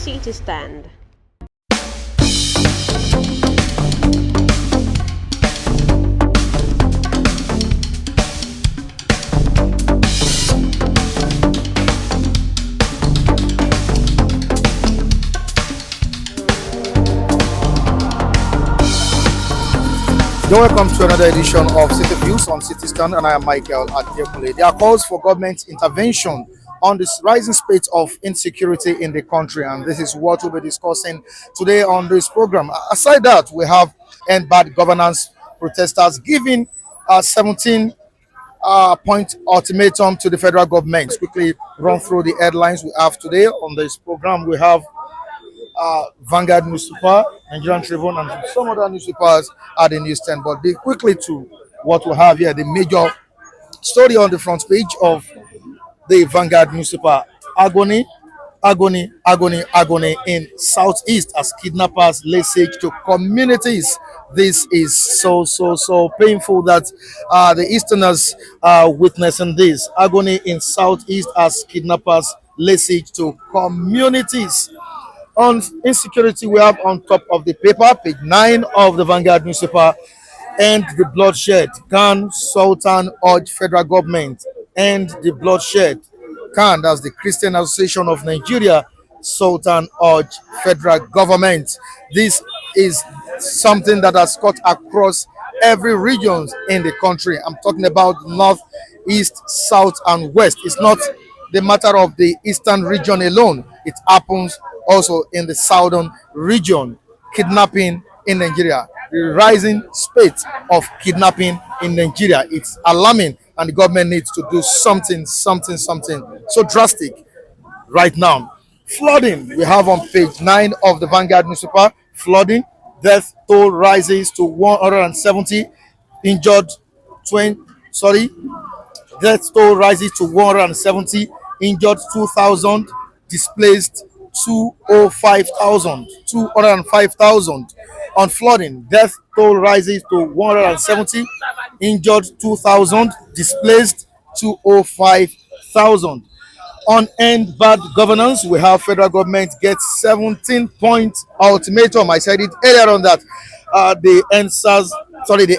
democracy to stand. You're welcome to another edition of City Views on City Stand, and I am Michael Adekunle. There are calls for government intervention on this rising spate of insecurity in the country, and this is what we'll be discussing today on this program. Aside that, we have Endbadgovernance protesters giving a 17 point ultimatum to the federal government. Quickly run through the headlines we have today on this program. We have Vanguard newspaper, Nigerian Tribune, and some other newspapers at the newsstand. But be quickly to what we have here, the major story on the front page of the Vanguard newspaper: agony, agony in Southeast as kidnappers lay siege to communities. This is so painful that the Easterners are witnessing this agony in Southeast as kidnappers lay siege to communities. On insecurity, we have on top of the paper, page 9 of the Vanguard newspaper, end the bloodshed. Can Sultan urge federal government end the bloodshed? Can, that's the Christian Association of Nigeria, Sultan urge federal government. This is something that has cut across every region in the country. I'm talking about north, east, south, and west. It's not the matter of the eastern region alone. It happens also in the southern region. Kidnapping in Nigeria, the rising spate of kidnapping in Nigeria, it's alarming, and the government needs to do something so drastic right now. Flooding, we have on page 9 of the Vanguard newspaper. Flooding, death toll rises to 170, injured 20, death toll rises to 170, injured 2,000, displaced 205,000. On flooding, death toll rises to 170, injured 2,000, displaced 205,000. On end bad governance, we have federal government gets 17-point ultimatum. I said it earlier on that the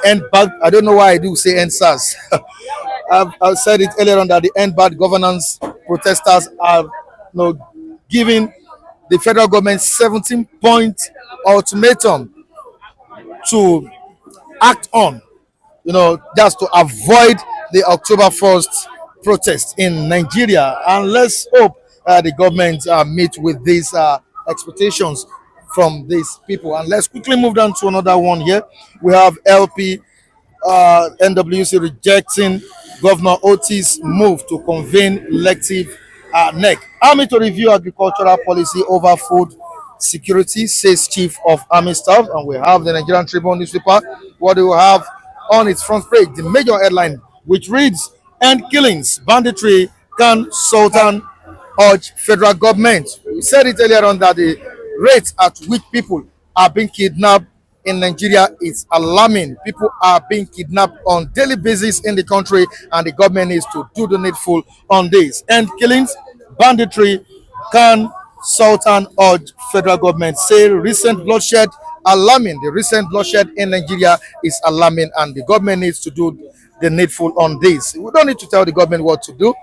end bad. I don't know why I do say NSAS. I've said it earlier on that the end bad governance protesters are giving the federal government 17-point ultimatum to act on, just to avoid the October 1st protest in Nigeria. And let's hope the government meet with these expectations from these people. And let's quickly move down to another one here. We have LP NWC rejecting Governor Otis' move to convene elective NEC. Army to review agricultural policy over food security, says Chief of Army Staff. And we have the Nigerian Tribune newspaper. What do we have on its front page? The major headline, which reads, "End killings, banditry, can Sultan urge federal government." We said it earlier on that the rate at which people are being kidnapped in Nigeria is alarming. People are being kidnapped on daily basis in the country, and the government needs to do the needful on this. End killings, banditry, can Sultan urge federal government. Say recent bloodshed alarming. The recent bloodshed in Nigeria is alarming, and the government needs to do the needful on this. We don't need to tell the government what to do.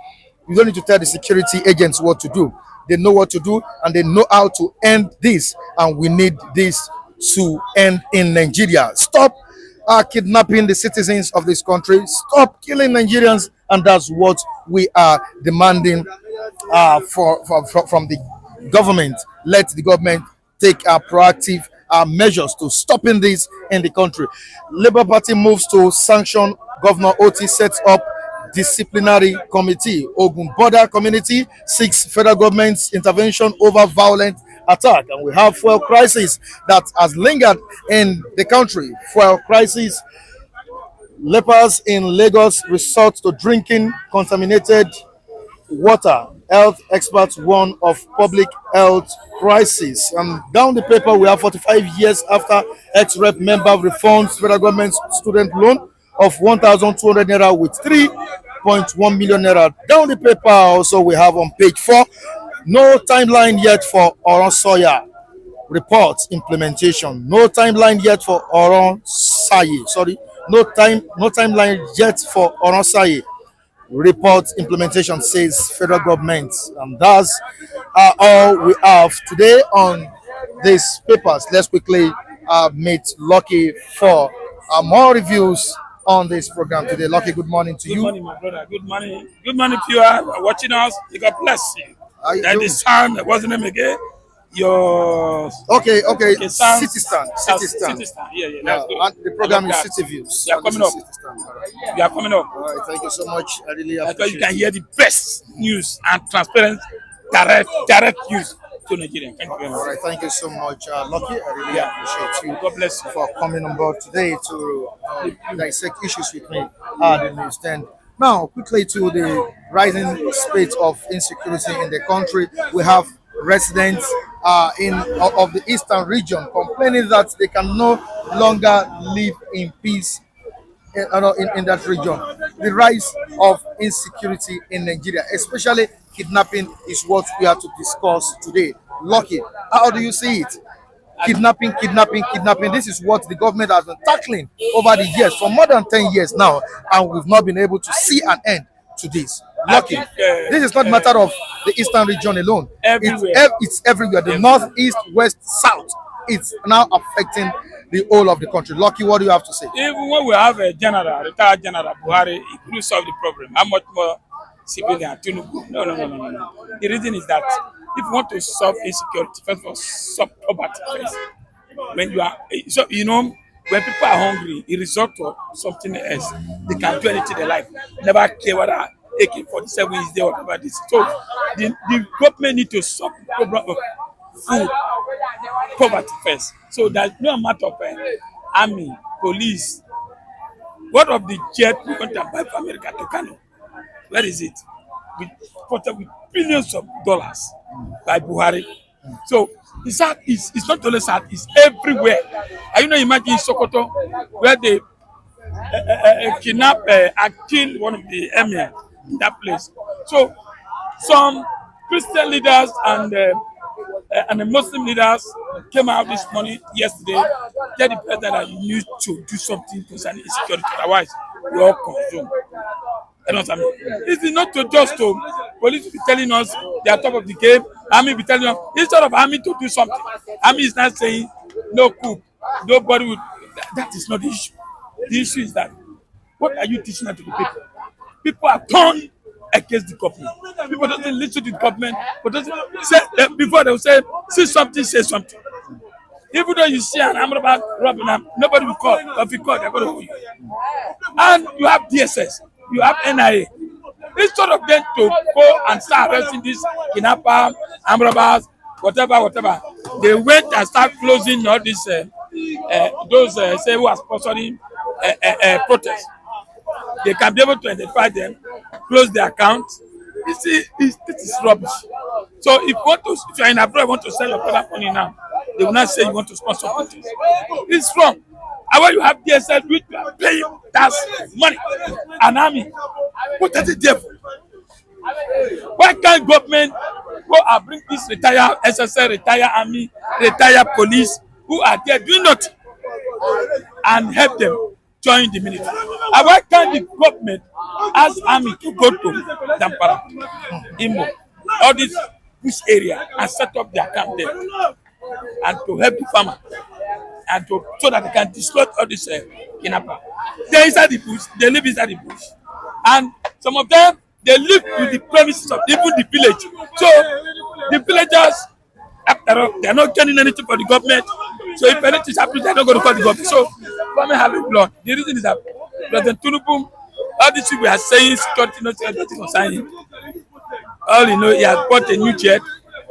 We don't need to tell the security agents what to do. They know what to do, and they know how to end this, and we need this to end in Nigeria. Stop kidnapping the citizens of this country. Stop killing Nigerians, and that's what we are demanding from the government. Let the government take proactive measures to stopping this in the country. Labour Party moves to sanction Governor Otis, sets up disciplinary committee. Ogun border community seeks federal government's intervention over violent attack. And we have fuel crisis that has lingered in the country. Fuel crisis. Lepers in Lagos resort to drinking contaminated water. Health experts warn of public health crisis. And down the paper, we have 45 years after ex-rep member refunds federal government student loan of 1,200 naira with 3.1 million naira. Down the paper also, we have on page 4 No timeline yet for Oron Soya report implementation. No timeline yet for Oron Saye. Sorry, no timeline yet for Oron Saye report implementation, says federal government. And that's all we have today on these papers. Let's quickly meet Lucky for more reviews on this program today. Lucky, good morning to you. Good morning, my brother. Good morning. Good morning to you are watching us. God bless you. That is sound. What's the name again? Your okay, sound. City Stand. Yeah, that's good. And the program is City Views. You are coming up. You are coming up. All right, thank you so much. I really That's why appreciate you can hear the best news and transparent, direct news to Nigerians. Thank you very All much. right, thank you so much, Lucky. I really appreciate you. God bless you. For coming on board today to dissect issues with me at the newsstand. Now, quickly to the rising spate of insecurity in the country, we have residents of the eastern region complaining that they can no longer live in peace in that region. The rise of insecurity in Nigeria, especially kidnapping, is what we are to discuss today. Lucky, how do you see it? Kidnapping. This is what the government has been tackling over the years for more than 10 years now, and we've not been able to see an end to this. Lucky, this is not a matter of the eastern region alone. It's everywhere. The north, east, west, south. It's now affecting the whole of the country. Lucky, what do you have to say? Even when we have a retired general Buhari, it could solve the problem. How much more civilian? No. The reason is that if you want to solve insecurity, first of all, solve poverty first. When you are, so when people are hungry, it resort to something else. They can do anything they like. Never care whether AK-47 is there or whatever this. So the government need to solve the problem of food, poverty first. So there's no amount of army, police. What of the jet we're going to buy from America to Kano? Where is it? With billions of dollars by Buhari. So it's not only sad, it's everywhere. Are you imagine Sokoto where they kidnap and kill one of the emir in that place. So some Christian leaders and the Muslim leaders came out this morning yesterday, tell the president that you need to do something concerning insecurity, otherwise we all consume. You know what I mean? It's not to just to police be telling us they are top of the game, army be telling us instead of army to do something. Army is not saying no coup, nobody would. That is not the issue. The issue is that what are you teaching that to the people? People are turned against the government. People doesn't listen to the government, but doesn't say before they will say something, say something. Even though you see an Amrabat robbing them, nobody will call. If you call, they're going to hold you. And you have DSS, you have NIA. Instead of them to go and start arresting this kidnapper, Amrabat, whatever, they went and start closing all these those say who are sponsoring protests. They can be able to identify them, close their account. You see, this is rubbish. So if you're in abroad, want to sell your product money now, they will not say you want to sponsor protests. It's wrong. And when you have DSL, which you are paying tax money, an army, what is it there for? Why can't government go and bring this retired SSL, retired army, retired police who are there doing nothing and help them join the military? And why can't the government ask army to go to Dampara, Imo, all this bush area and set up their camp there and to help the farmer and so that they can destroy all this kidnapper? They're inside the bush, they live inside the bush. And some of them, they live with the premises of even the village. So the villagers, after all, they are not getting anything for the government. So if anything happens, they are not going to call the government. So government have a blood. The reason is that President Tinubu, all these people are saying security, nothing concerning. All you know, he has bought a new jet.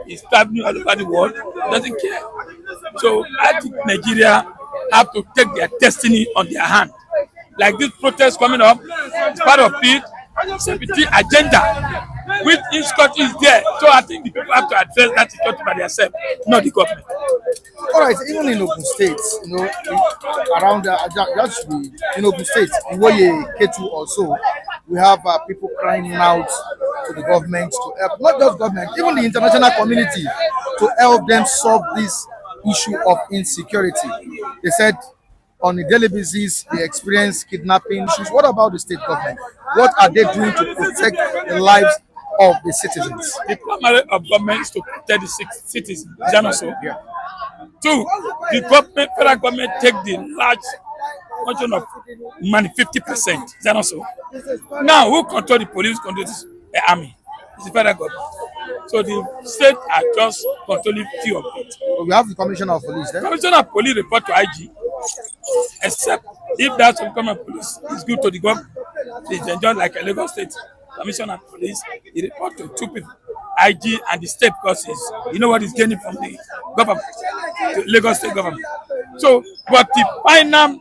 He's traveling all over the world. He doesn't care. So I think Nigeria have to take their destiny on their hand. Like this protest coming up, it's part of it. 17 agenda, which insecurity is there. So I think the people have to address that security by themselves, not the government. All right, even in Ogun State, around that should be in Ogun State, in Woye, Ketu also, we have people crying out to the government to help, not just government, even the international community, to help them solve this issue of insecurity. They said on a daily basis they experience kidnapping issues. What about the state government? What are they doing to protect the lives of the citizens? The primary of government is to protect the citizens. Is that not so? Yeah. Two, the government, federal government take the large portion of money, 50%. Is that not so? Now, who control the police, control the army? It's the federal government. So the state are just controlling few of it. But we have the commissioner of police there. Commissioner of police report to IG, except if that some common police is good to the government. It's enjoyed like a Lagos State commissioner of police. He report to two people, IG and the state, because you know what he's gaining from the government, the Lagos State government. So, but the final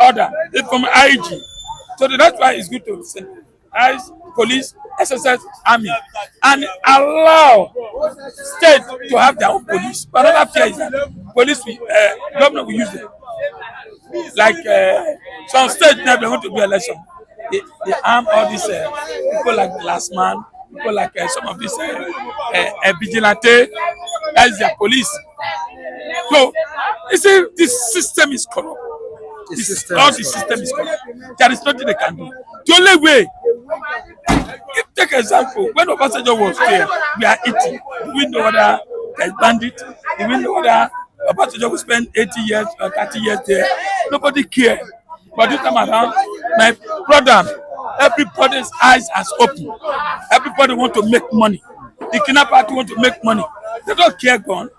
order is from IG. So that's why it's good to send police, SSS, army, and allow state to have their own police. But another fear is that police, government will use them. Like some states now they want to do election. They arm all these people like the last man, people like some of these vigilante, that is their police. So you see, this system is corrupt. All the system is corrupt. There is nothing they can do. The only way, take example, when Obasanjo was there, we are eating. Do we know whether there's bandit? Do we know whether Obasanjo will spend 80 years or 30 years there? Nobody cares. But this time around, my brother, everybody's eyes are open. Everybody want to make money. The kidnappers want to make money. They don't care gone.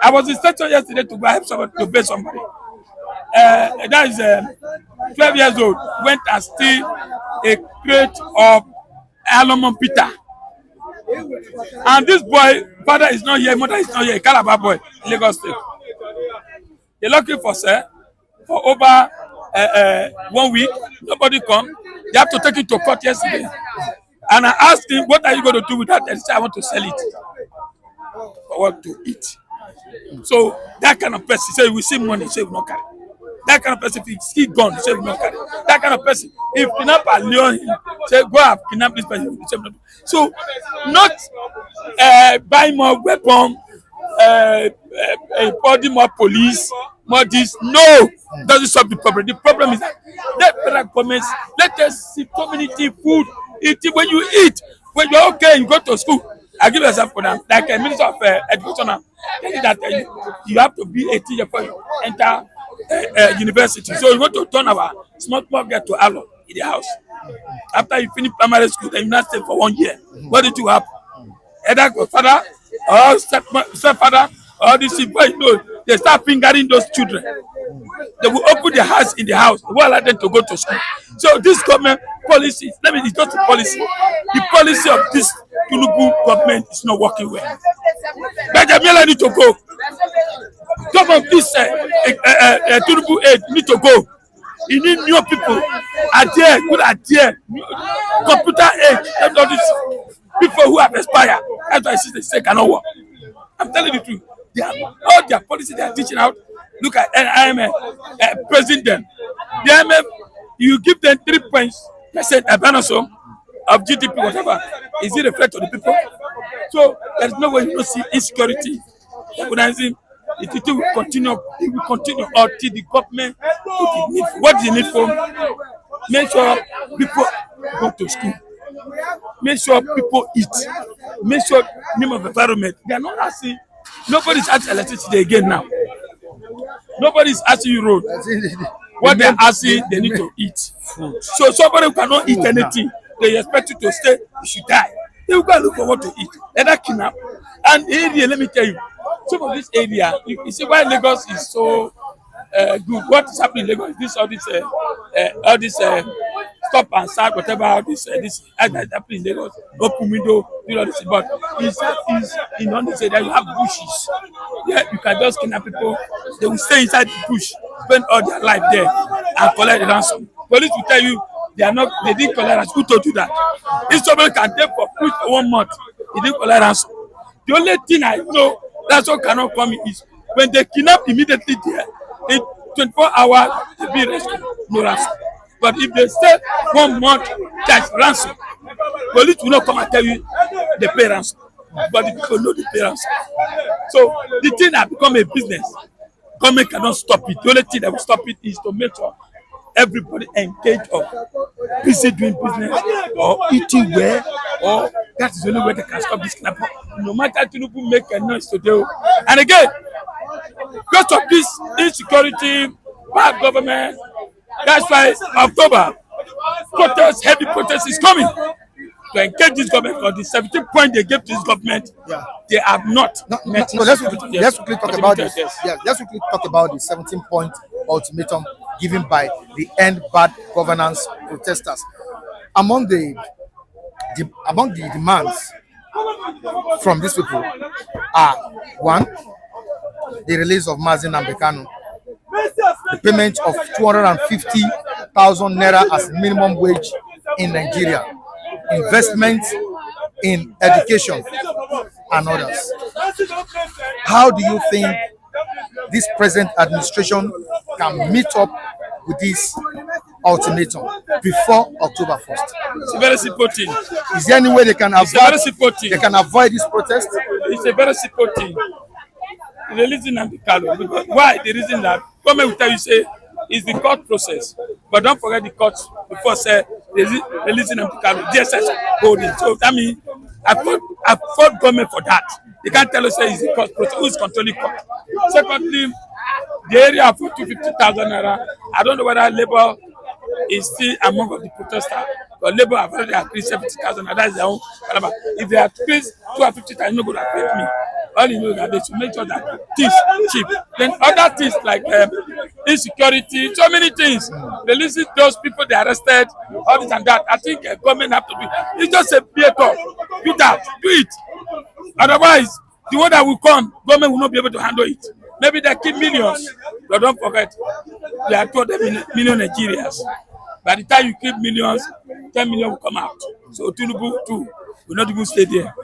I was in station yesterday to go help somebody, to pay somebody. That is 12 years old, went and steal a crate of aluminum Peter. And this boy, father is not here, mother is not here, a Calabar boy in Lagos State. They're looking for over 1 week, nobody come. They have to take it to court yesterday. And I asked him, what are you going to do with that? And he said, I want to sell it. For what to eat. So that kind of person, say we see money, say we not carry. That kind of person, if he see gun, say we not carry. That kind of person, if kidnapper lure him, say go have kidnap this person, say we not. So not buy more weapon, body more police, more this. No, doesn't solve the problem. The problem is that let federal governments, let us see community food. Eating when you eat, when you're okay, you go to school. I give you an example for them. Like a minister of education now, tell you that you have to be 18 before you enter university. So you want to turn our small girl to allo in the house. After you finish primary school, then you not stay for 1 year. What did you have? Either father or stepfather or this boy, you know, they start fingering those children. They will open their house in the house. They will allow them to go to school. So this government policy, let me it's not the policy. The policy of this Tinubu government is not working well. Benjamin need to go. Some of this Tinubu aid need to go. You need new people. Idea, good idea. Computer aid. And all these people who have expired. That's why they say cannot work. I'm telling you the truth. They are, all their policy they are teaching out. Look at IMF praising them. The IMF, you give them 3% bonus of GDP, whatever. Is it reflect on the people? So there is no way you don't see insecurity. Organizing it will continue. It will continue until the government put the need. What is the need for? Make sure people go to school. Make sure people eat. Make sure name of environment. They are not asking. Nobody's asking electricity again now. Nobody's asking you road. What they're asking, they need to eat. So somebody who cannot eat anything, they expect you to stay, you should die. They will go and look for what to eat. Let that kidnap. And area, let me tell you, some of this area, you see why Lagos is so good. What is happening in Lagos? All this stop and start, whatever, all this is happening in Lagos. Open window, you know this. But inside is in on this area, you have bushes. Yeah, you can just kidnap people. They will stay inside the bush, spend all their life there, and collect the ransom. Police will tell you they didn't collect ransom. Who told you that? If somebody can take for 1 month, he didn't collect ransom. The only thing I know that's what cannot come is when they kidnap immediately there, in 24 hours they be rescued, no ransom. But if they stay 1 month, that's ransom. Police will not come and tell you the parents, but the people know the parents. So the thing has become a business. Government cannot stop it. The only thing that will stop it is to make sure everybody engaged or busy doing business or eating well, or that is the only way they can stop this kidnapping. No matter Tinubu make a noise today. And again, because of this insecurity, bad government, that's why October protest, heavy protest is coming to engage this government, because the 17 point they gave to this government, they have not met. Let's quickly talk about this. Yeah, let's quickly talk about the 17-point ultimatum given by the End Bad Governance protesters. Among the demands from these people are: one, the release of Mazin Ambekano, the payment of 250,000 naira as minimum wage in Nigeria, investment in education, and others. How do you think this present administration can meet up with this ultimatum before October 1st? It's a very simple thing. Is there any way they can avoid this protest? It's a very simple thing. Releasing Ambekano, because why? The reason that government will tell you, say, is the court process, but don't forget the court before say releasing Ambekano, DSS holding. So that means I fought government for that. They can't tell us say it's the court process. Who is controlling court? Secondly, the area of 250,000 naira. I don't know whether Labour is still among of the protesters, but Labour have already agreed 70,000. That is their own. If they increase 250,000, no good affect me. All you know that they should make sure that things cheap. Then other things like insecurity, so many things. Releasing those people they arrested, all this and that. I think government have to do. It's just a beer talk. Do that, do it. Otherwise, the one that will come, government will not be able to handle it. Maybe they keep millions, but don't forget, there are 200 million Nigerians. By the time you keep millions, 10 million will come out. So Tinubu too will not even stay there.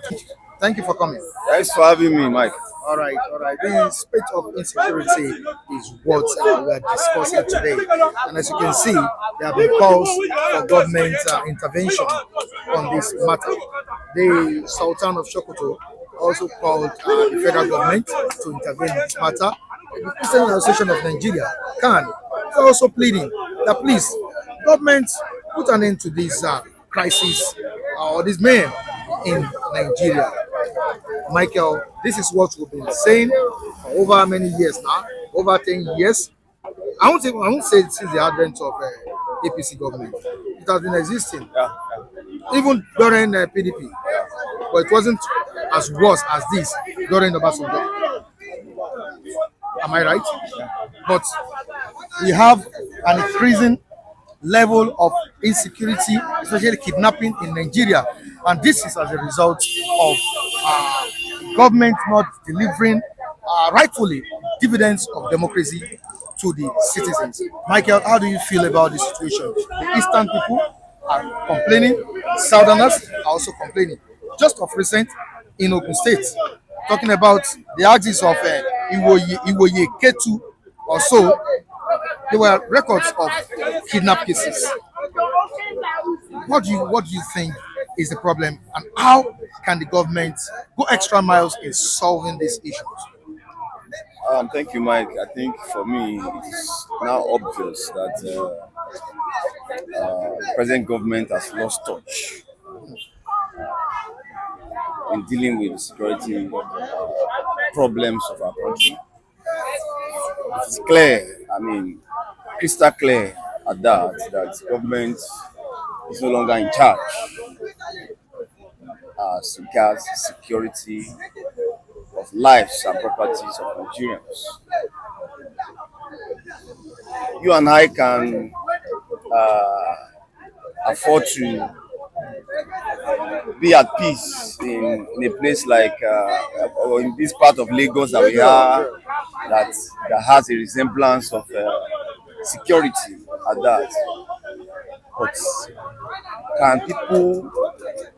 Thank you for coming. Thanks for having me, Mike. All right. The state of insecurity is what we are discussing today. And as you can see, there have been calls for government intervention on this matter. The Sultan of Sokoto also called the federal government to intervene in this matter. The Christian Association of Nigeria, CAN, is also pleading that please, government, put an end to this crisis or this mayhem in Nigeria. Michael, this is what we've been saying for over many years now, over 10 years. I won't say since the advent of APC government. It has been existing, even during PDP, but it wasn't as worse as this during the Obasanjo. Am I right? But we have an increasing level of insecurity, especially kidnapping in Nigeria, and this is as a result of government not delivering rightfully dividends of democracy to the citizens. Michael, how do you feel about the situation? The eastern people are complaining, southerners are also complaining. Just of recent, in Ogun State, talking about the axis of Iwoye Ketu or so, there were records of kidnap cases. What do you think is the problem, and how can the government go extra miles in solving these issues? Thank you, Mike. I think for me, it's now obvious that the present government has lost touch in dealing with the security problems of our country. It's clear, crystal clear at that government is no longer in charge as regards security of lives and properties of Nigerians. You and I can afford to be at peace in a place like or in this part of Lagos that we are, that has a resemblance of security at that. But can people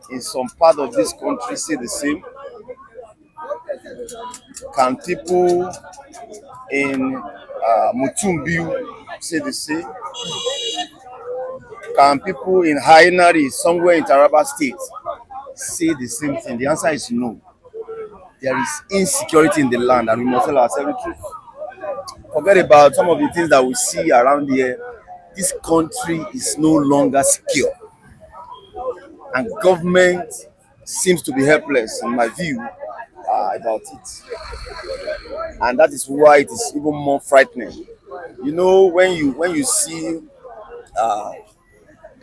in some part of this country say the same? Can people in Mutumbiu say the same? Can people in Hainari, somewhere in Taraba State, say the same thing? The answer is no. There is insecurity in the land, and we must tell ourselves the truth. Forget about some of the things that we see around here. This country is no longer secure, and government seems to be helpless, in my view, about it. And that is why it is even more frightening. You know, when you see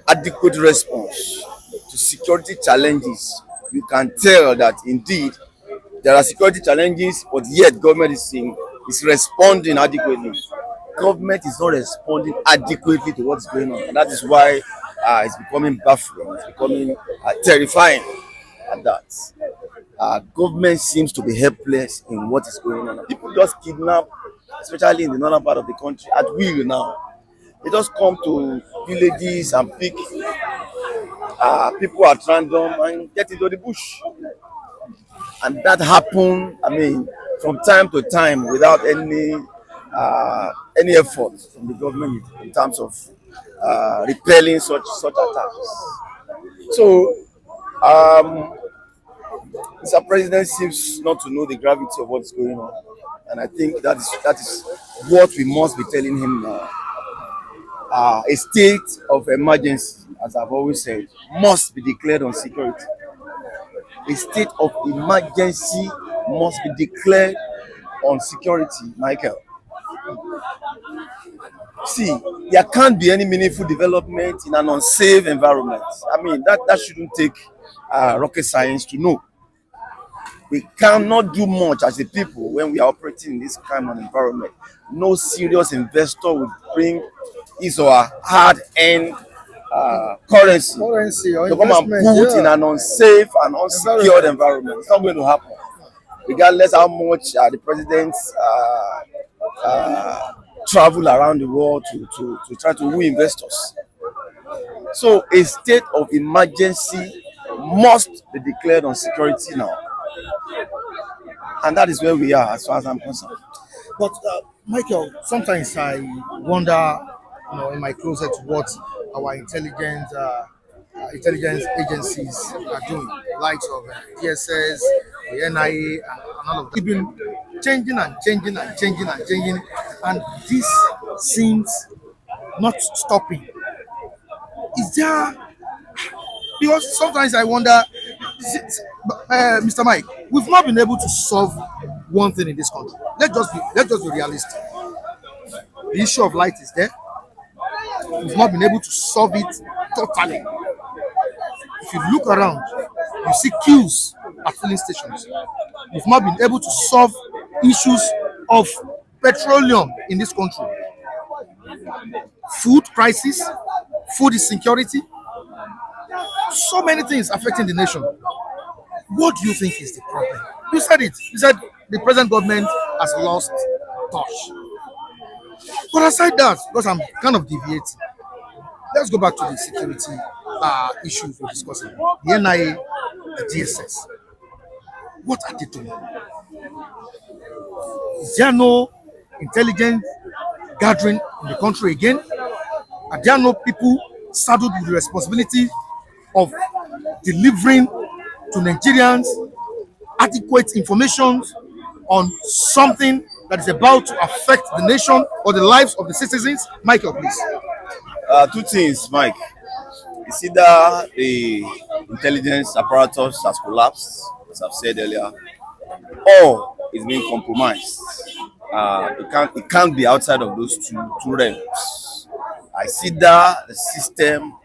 adequate response to security challenges, you can tell that indeed there are security challenges, but yet government is responding adequately. Government is not responding adequately to what's going on, and that is why it's becoming baffling. It's becoming terrifying at that. Government seems to be helpless in what is going on. People just kidnap, especially in the northern part of the country, at will now. They just come to villages and pick people at random and get into the bush. And that happen, I mean, from time to time without any effort from the government in terms of repelling such attacks. So, Mr. President seems not to know the gravity of what's going on, and I think that is what we must be telling him now. A state of emergency, as I've always said, must be declared on security. A state of emergency must be declared on security, Michael. See, there can't be any meaningful development in an unsafe environment. I mean, that shouldn't take rocket science to know. We cannot do much as a people when we are operating in this kind of environment. No serious investor would bring his or her hard-earned currency Or to come and put in an unsafe and unsecured environment. It's not going to happen, regardless how much the president travel around the world to try to win investors. So a state of emergency must be declared on security now. And that is where we are as far as I'm concerned. But Michael, sometimes I wonder, in my closet, what our intelligence agencies are doing, likes of DSS, the NIA, and all of that. We've been changing and changing and changing and changing, and this seems not stopping. Is there? Because sometimes I wonder, Mr. Mike, we've not been able to solve one thing in this country. Let's just be realistic. The issue of light is there. We've not been able to solve it totally. If you look around, you see queues at filling stations. We've not been able to solve issues of petroleum in this country. Food crisis, food insecurity, so many things affecting the nation. What do you think is the problem? You said it. You said the present government has lost touch. But aside that, because I'm kind of deviating, let's go back to the security issues we're discussing. The NIA, the DSS. What are they doing? Is there no intelligence gathering in the country again? Are there no people saddled with the responsibility of delivering to Nigerians adequate information on something that is about to affect the nation or the lives of the citizens? Michael, please. Two things, Mike. It's either the intelligence apparatus has collapsed, as I've said earlier, or it's being compromised. It can't be outside of those two realms. I see that the system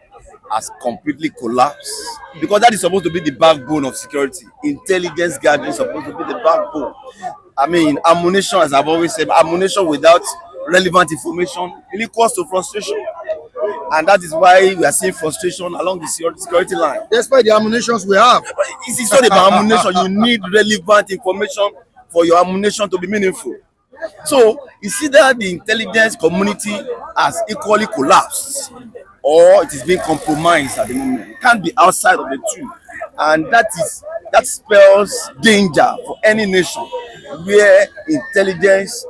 has completely collapsed, because that is supposed to be the backbone of security. Intelligence gathering is supposed to be the backbone. I mean, ammunition, as I've always said, ammunition without relevant information really equals to frustration. And that is why we are seeing frustration along the security line. Despite the ammunitions we have. It's not about ammunition. You need relevant information for your ammunition to be meaningful. So you see that the intelligence community has equally collapsed, or it is being compromised at the moment. It can't be outside of the two. And that spells danger for any nation where intelligence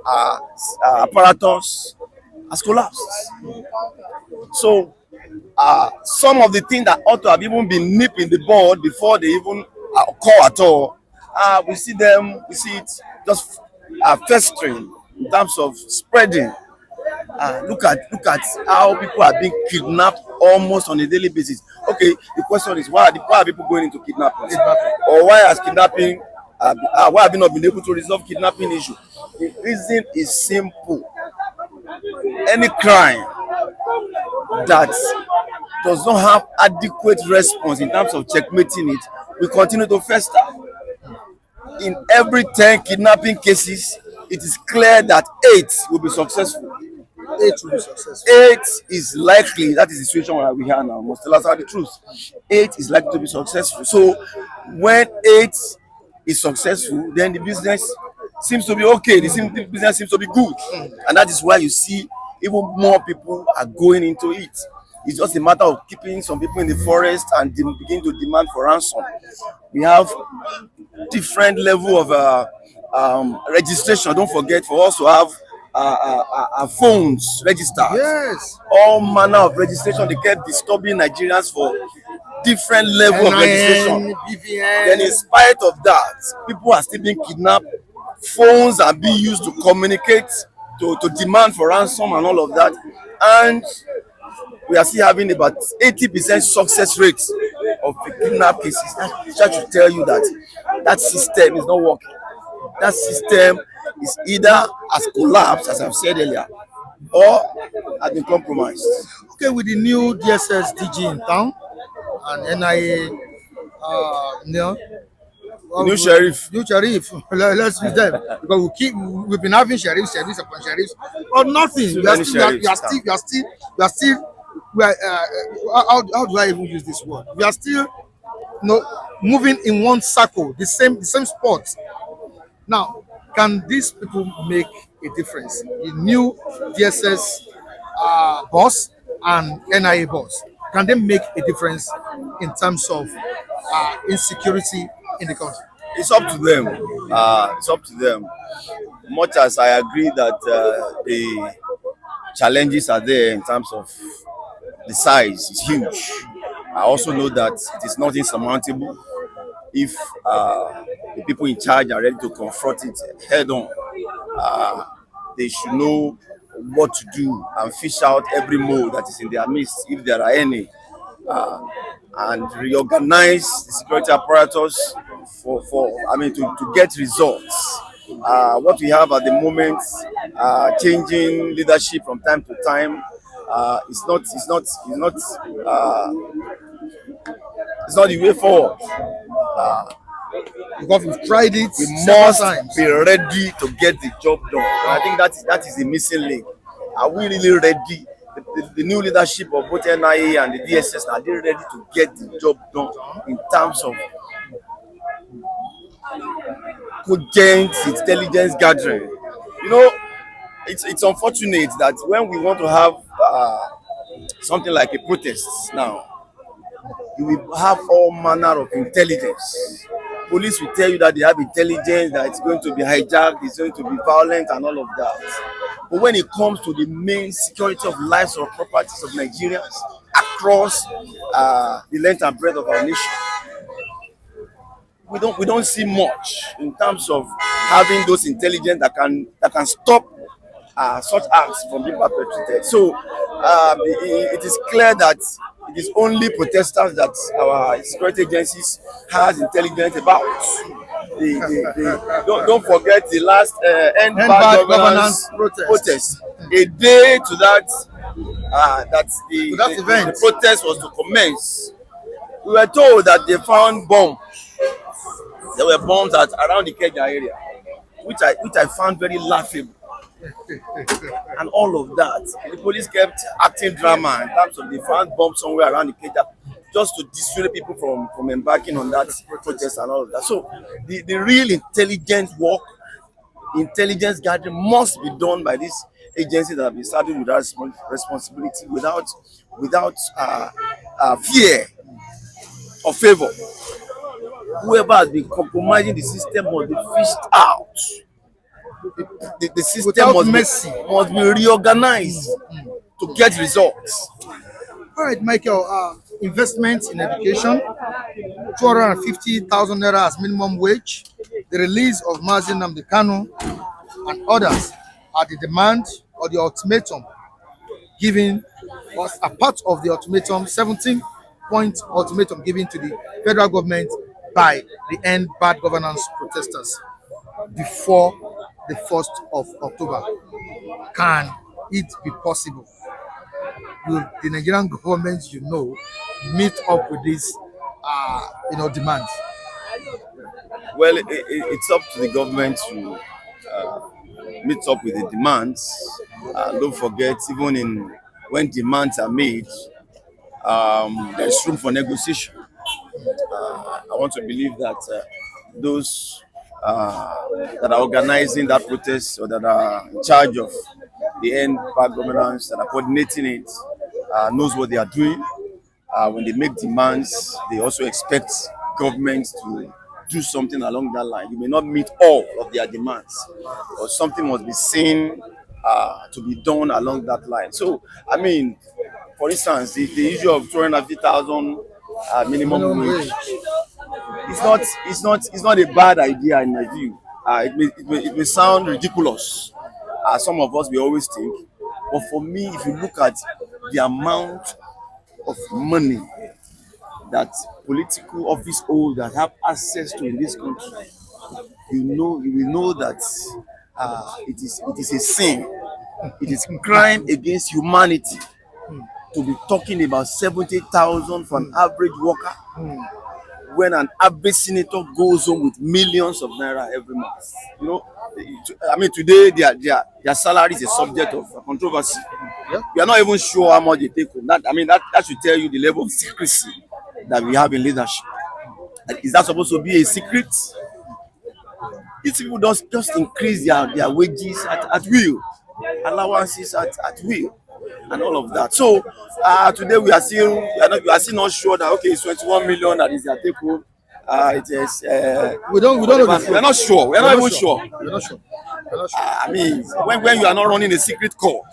apparatus has collapsed. So some of the things that ought to have even been nipped in the bud before they even occur at all, we see it just festering in terms of spreading. Look at how people are being kidnapped almost on a daily basis. Okay, the question is why are people going into kidnapping? Or why have you not been able to resolve kidnapping issue? The reason is simple. Any crime that does not have adequate response in terms of checkmating it will continue to fester. In every 10 kidnapping cases, it is clear that 8 will be successful. 8 will be successful. 8 is likely, that is the situation where we are now. Must tell us the truth. 8 is likely to be successful. So when 8 is successful, then the business seems to be okay. The business seems to be good. And that is why you see even more people are going into it. It's just a matter of keeping some people in the forest and begin to demand for ransom. We have different level of registration. Don't forget, for us to have phones registered. Yes. All manner of registration. They kept disturbing Nigerians for different level of registration. BVN. Then in spite of that, people are still being kidnapped. Phones are being used to communicate, to demand for ransom and all of that. And we are still having about 80% success rate of kidnap cases. That should tell you that system is not working. That system is either has collapsed, as I've said earlier, or has been compromised. Okay, with the new DSS DG in town and NIA, New sheriff. Let's use them because we've been having sheriffs upon sheriffs, or nothing. You are still. How do I even use this word? We are still moving in one circle, the same spot. Now, can these people make a difference? The new DSS boss and NIA boss, can they make a difference in terms of insecurity in the country? It's up to them. It's up to them. Much as I agree that the challenges are there in terms of the size is huge, I also know that it is not insurmountable if the people in charge are ready to confront it head on. They should know what to do and fish out every mole that is in their midst, if there are any, and reorganize the security apparatus to get results. What we have at the moment, changing leadership from time to time, it's not the way forward. Because we've tried it, we must be ready to get the job done. I think that is the missing link. Are we really ready? The new leadership of both NIA and the DSS, are they ready to get the job done in terms of cogent intelligence gathering? You know, it's unfortunate that when we want to have something like a protest now, you will have all manner of intelligence. Police will tell you that they have intelligence, that it's going to be hijacked, it's going to be violent and all of that. But when it comes to the main security of lives or properties of Nigerians across the length and breadth of our nation, we don't see much in terms of having those intelligence that can stop such acts from being perpetrated. So it is clear that it is only protesters that our security agencies has intelligence about. Don't forget the last Endbadgovernance protest. A day to that, the protest was to commence. We were told that they found bombs. There were bombs around the Kenya area, which I found very laughable. And all of that, the police kept acting drama in terms of they found bombs somewhere around the Kenya just to dissuade people from embarking on that protest and all of that. So the real intelligence work, intelligence gathering must be done by these agencies that have been saddled with that responsibility without fear or favor. Whoever has been compromising the system must be fished out. The system must be reorganized to get results. All right, Michael. Investment in education, 250,000 naira as minimum wage, the release of Mazin Namdekano and others are the demand or the ultimatum given, was a part of the ultimatum, 17-point ultimatum given to the federal government by the End Bad Governance protesters before the 1st of October. Can it be possible? Will the Nigerian government, meet up with these, demands? Well, it's up to the government to meet up with the demands. Don't forget, even in when demands are made, there's room for negotiation. I want to believe that those that are organizing that protest or that are in charge of the end bad governance, that are coordinating it, knows what they are doing. When they make demands, they also expect government to do something along that line. You may not meet all of their demands, but something must be seen to be done along that line. So, I mean, for instance, the issue of 250,000 minimum wage, it's not a bad idea in my view. It may sound ridiculous, as some of us we always think, but for me, if you look at the amount of money that political office holders have access to in this country, you will know that it is a sin. It is crime against humanity to be talking about 70,000 for an average worker when an average senator goes home with millions of naira every month. I mean, today their salary is a subject of controversy. We are not even sure how much they take home. That should tell you the level of secrecy that we have in leadership. Is that supposed to be a secret? These people just increase their wages at will, allowances at will, and all of that. So today we are still not sure that okay, it's 21 million that is their take home. It is. We don't know. We're not sure. We're not even sure. We're not sure. I mean, when you are not running a secret court,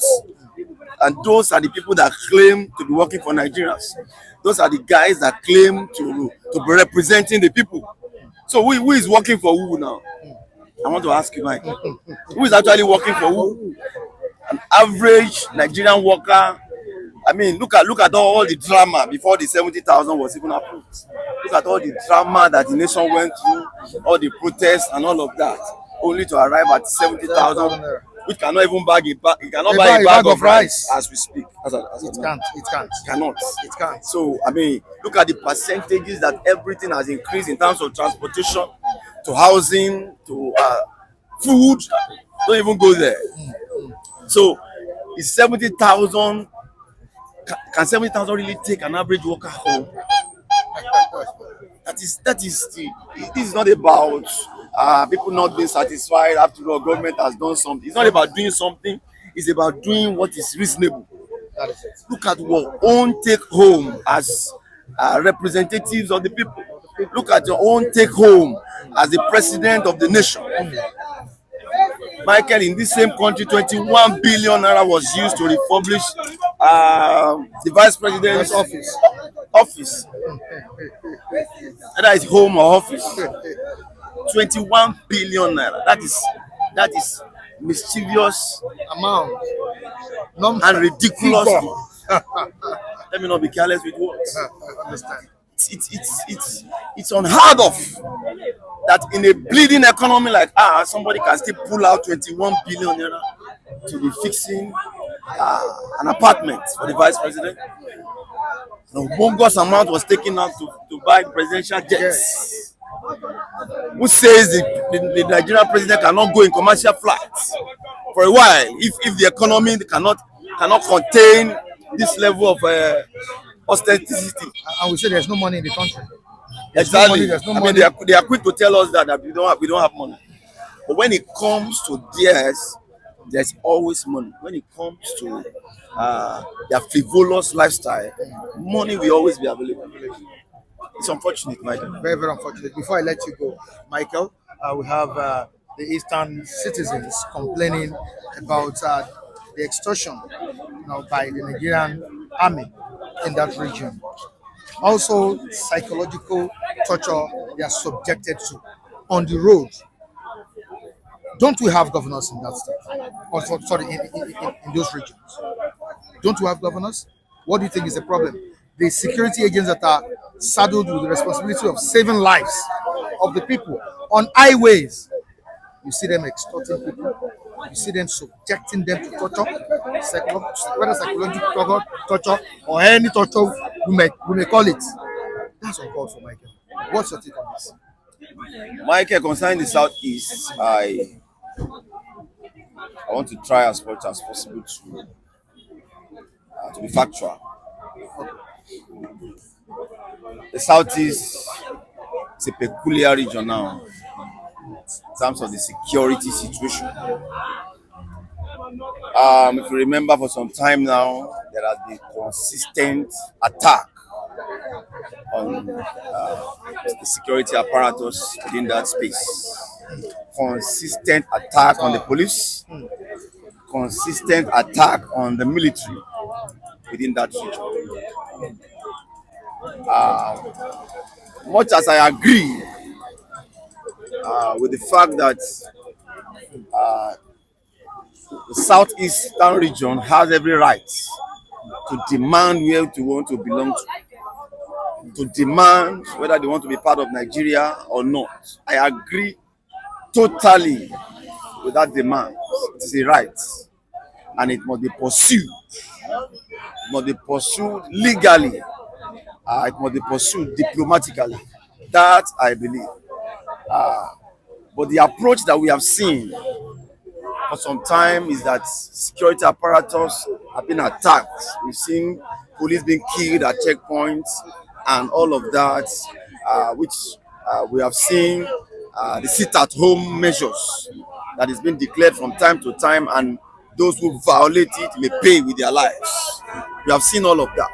and those are the people that claim to be working for Nigerians. Those are the guys that claim to be representing the people. So who is working for who now? I want to ask you, Mike. Who is actually working for who? An average Nigerian worker. I mean, look at all the drama before the 70,000 was even approved. Look at all the drama that the nation went through, all the protests and all of that, only to arrive at 70,000, which cannot even buy a bag of rice as we speak. It can't. Cannot. It can't. So, I mean, look at the percentages that everything has increased in terms of transportation, to housing, to food. Don't even go there. So, it's 70,000. Can 70,000 really take an average worker home? This is not about people not being satisfied after all government has done something. It's not about doing something. It's about doing what is reasonable. That is it. Look at your own take home as representatives of the people. Look at your own take home as the president of the nation. Michael, in this same country, 21 billion naira was used to refurbish the vice president's office. Whether it's home or office. 21 billion naira. That is mischievous Amount. and ridiculous. Let me not be careless with words. I understand. It's unheard of that in a bleeding economy like ours, somebody can still pull out 21 billion naira to be fixing an apartment for the vice president. The bogus amount was taken out to buy presidential jets. Who says the Nigerian president cannot go in commercial flights for a while if the economy cannot contain this level of authenticity? And we say there's no money in the country. Exactly. There's no I money. mean, they are quick to tell us that we don't have money. But when it comes to theirs, there's always money. When it comes to their frivolous lifestyle, money will always be available. It's unfortunate, Michael. Very, very unfortunate. Before I let you go, Michael, we have the Eastern citizens complaining about the extortion by the Nigerian army in that region. Also, psychological torture they are subjected to on the road. Don't we have governors in that state? Or sorry, in those regions? Don't we have governors? What do you think is the problem? The security agents that are saddled with the responsibility of saving lives of the people on highways. You see them extorting people. You see them subjecting them to torture, whether psychological torture or any torture we may call it. That's uncalled for, Michael. What's your take on this? Michael, concerning the southeast, I want to try as much as possible to be factual. The southeast is a peculiar region now in terms of the security situation. If you remember, for some time now, there has been consistent attack on the security apparatus within that space. Consistent attack on the police, consistent attack on the military within that region. Much as I agree with the fact that the southeastern region has every right to demand where to want to belong to demand whether they want to be part of Nigeria or not. I agree totally with that demand. It is a right, and it must be pursued. It must be pursued legally. It must be pursued diplomatically. That I believe. But the approach that we have seen for some time is that security apparatus have been attacked. We've seen police being killed at checkpoints and all of that, which we have seen the sit-at-home measures that is being declared from time to time, and those who violate it may pay with their lives. We have seen all of that.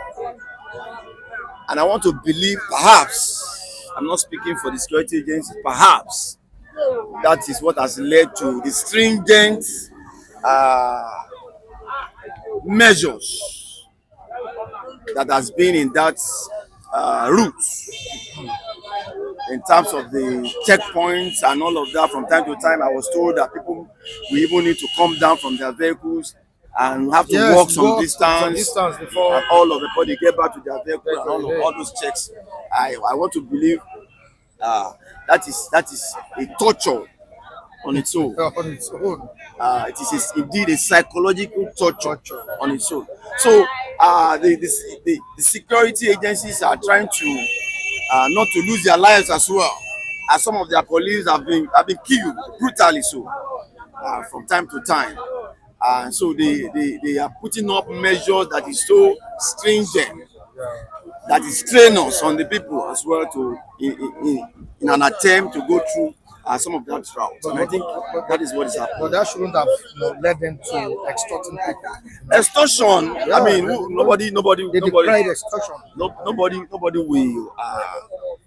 And I want to believe, perhaps, I'm not speaking for the security agencies, perhaps that is what has led to the stringent measures that has been in that route in terms of the checkpoints and all of that. From time to time, I was told that people will even need to come down from their vehicles and have to walk some distance before and all of it before they get back to their vehicle and all those checks. I want to believe that is a torture on its own. It is indeed a psychological torture on its own. So the security agencies are trying to not to lose their lives as well, as some of their colleagues have been killed brutally so from time to time. So they are putting up measures that is so stringent, that is strenuous on the people as well to in an attempt to go through some of that route. And I think that is what is happening. But that shouldn't have led them to extorting people. Extortion. Yeah, I mean, nobody. Extortion. Nobody will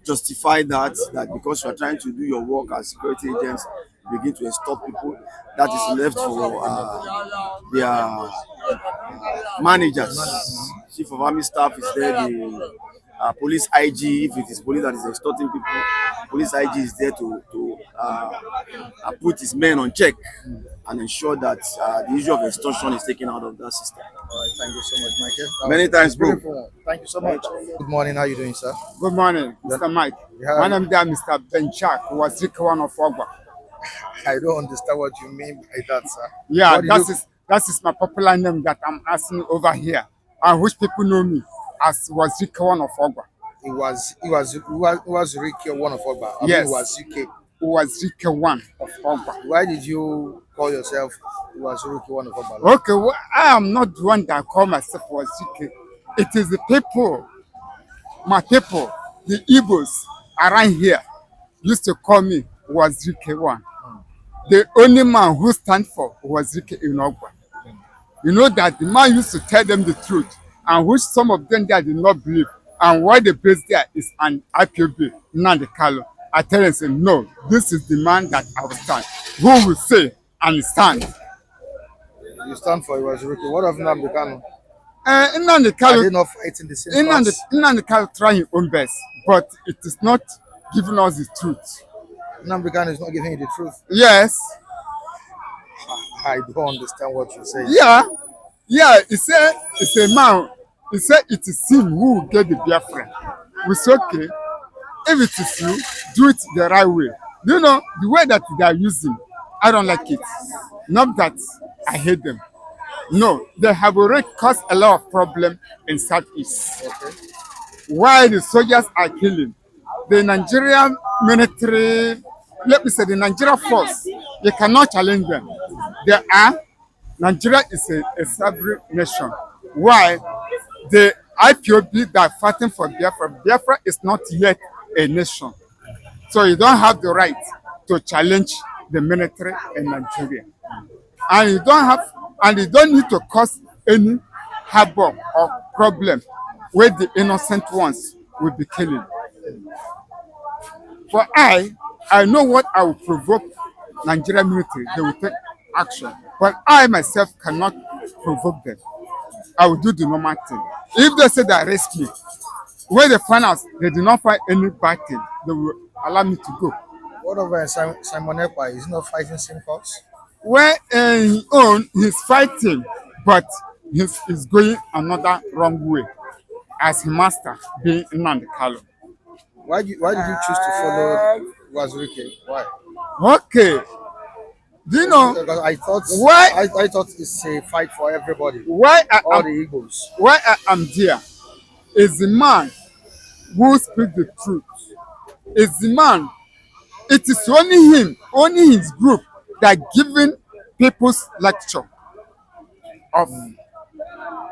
justify that because you are trying to do your work as security agents, begin to extort people. That is left for their managers. Chief of Army Staff is there. The police IG, if it is police that is extorting people, police IG is there to put his men on check and ensure that the issue of extortion is taken out of that system. All right, thank you so much, Michael. Many thanks, bro. Thank you so much. Good morning. How are you doing, sir? Good morning, Mr. Mike. Yeah. My name is Mr. Benchak, who was one of Ogba. I don't understand what you mean by that, sir. Yeah, that is my popular name that I'm asking over here, and which people know me as was one of Ogba. It was Ricky one of Ogba. Yes. It was UK. Was one of Ogba. Why did you call yourself was Ricky one of Ogba? Okay, well, I am not the one that call myself was UK. It is the people, my people, the Igbos around here used to call me was one. The only man who stand for was Ricky in Ogba. You know that the man used to tell them the truth, and which some of them there did not believe. And why the base there is an IPOB, Nnamdi Kanu. I tell them, say, no, this is the man that I will stand. Who will say and stand? You stand for Iwazuruki. What of Nnamdi Kanu? Nnamdi Are Kanu, they not fighting the same cause? Nnamdi Kanu trying his own best, but it is not giving us the truth. Nnamdi Kanu is not giving you the truth. Yes, I don't understand what you're saying. yeah. He said it's a man. He said it is him who will get the Biafra. We say okay. If it is you, do it the right way. You know the way that they are using. I don't like it. Not that I hate them. No, they have already caused a lot of problem in Southeast. Okay. While the soldiers are killing, the Nigerian military, let me say the Nigerian force, you cannot challenge them. They are, Nigeria is a sovereign nation. Why? The IPOB that are fighting for Biafra, Biafra is not yet a nation. So you don't have the right to challenge the military in Nigeria. And you don't need to cause any havoc or problem where the innocent ones will be killing. For I know what I will provoke Nigerian military. They will take action. But I myself cannot provoke them. I will do the normal thing. If they say they arrest me, when they find out they did not find any bad thing, they will allow me to go. What of Simon Ekpa? Is he not fighting same cause? When he own, he's fighting, but he's going another wrong way as his master being Nnamdi Kanu. Why did you choose to follow Wazirike? Why? Okay. Do you know Because I thought why I thought it's a fight for everybody, why all the Igbos. I am there is the man who speaks the truth. Is the man. It is only him, only his group that giving people's lecture of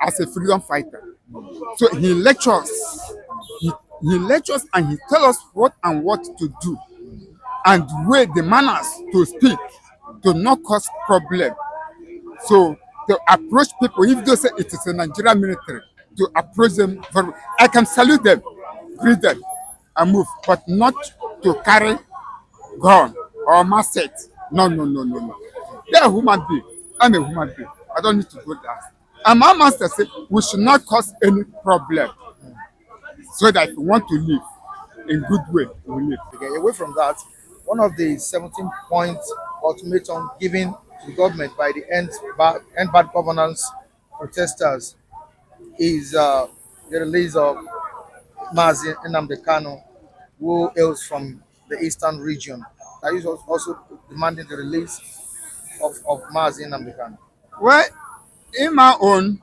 as a freedom fighter. So he lectures, he lectures and he tells us what and what to do and where the manners to speak to not cause problem. So to approach people, if they say it is a Nigerian military, to approach them, I can salute them, greet them, and move, but not to carry gun or machete. No. They are human being. I'm a human being. I don't need to go there. And my master said we should not cause any problem, so that if we want to live in good way, we live. Okay, away from that, one of the 17-point ultimatum given to the government by the Endbadgovernance protesters is the release of Mazi Nnamdi Kanu, who hails from the eastern region. That is also demanding the release of Mazi Nnamdi Kanu. Well, in my own,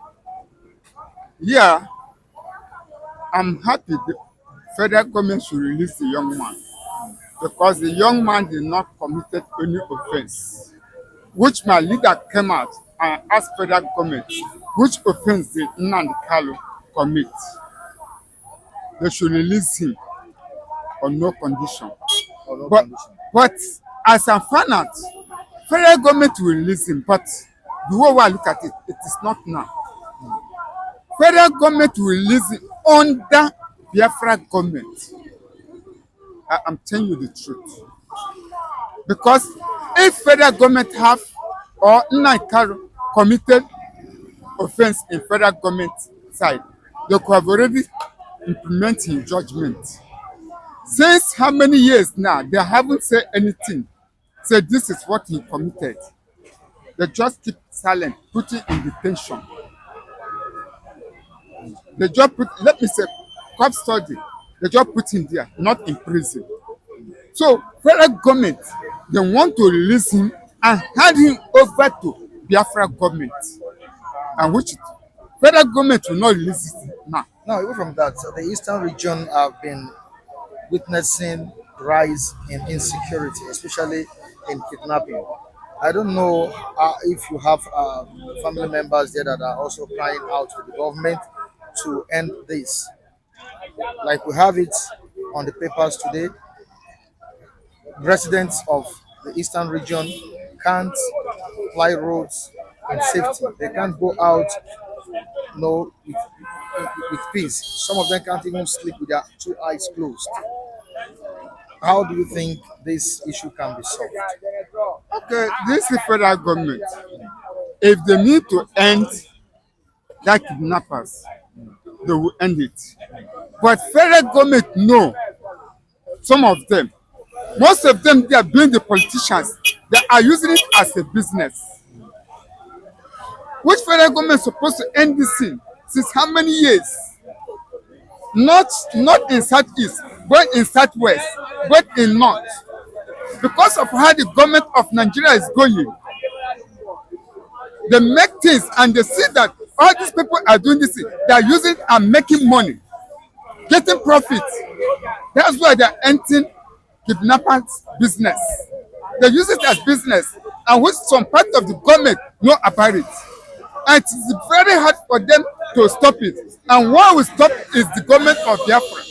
yeah, I'm happy the federal government should release the young man because the young man did not committed any offense, which my leader came out and asked federal government which offense did Nnamdi Kanu commit. They should release him on no condition. Or no But condition. but as I found out, federal government will release him, but the way I look at it, it is not now. Federal government will release him under Biafra government. I'm telling you the truth. Because if federal government have or Nnamdi Kanu committed offense in federal government side, they could have already implemented judgment. Since how many years now, they haven't said anything. Said this is what he committed. They just keep silent, put it in detention. They just put, let me say, custody. They just put him there, not in prison. So federal government, they want to release him and hand him over to Biafra government, and which federal government will not release it now. Now, away from that, the eastern region have been witnessing rise in insecurity, especially in kidnapping. I don't know if you have family members there that are also crying out to the government to end this. Like we have it on the papers today, residents of the eastern region can't fly roads in safety. They can't go out, with peace. Some of them can't even sleep with their two eyes closed. How do you think this issue can be solved? Okay, this is federal government. If they need to end that kidnappers, they will end it. But federal government know some of them. Most of them, they are being the politicians. They are using it as a business. Which federal government is supposed to end this thing since how many years? Not in southeast, but in southwest, but in north. Because of how the government of Nigeria is going, they make things and they see that all these people are doing this thing. They are using it and making money, getting profit. That's why they are entering kidnappers business. They use it as business, and which some part of the government know about it. And it is very hard for them to stop it. And what will stop is the government of Biafra.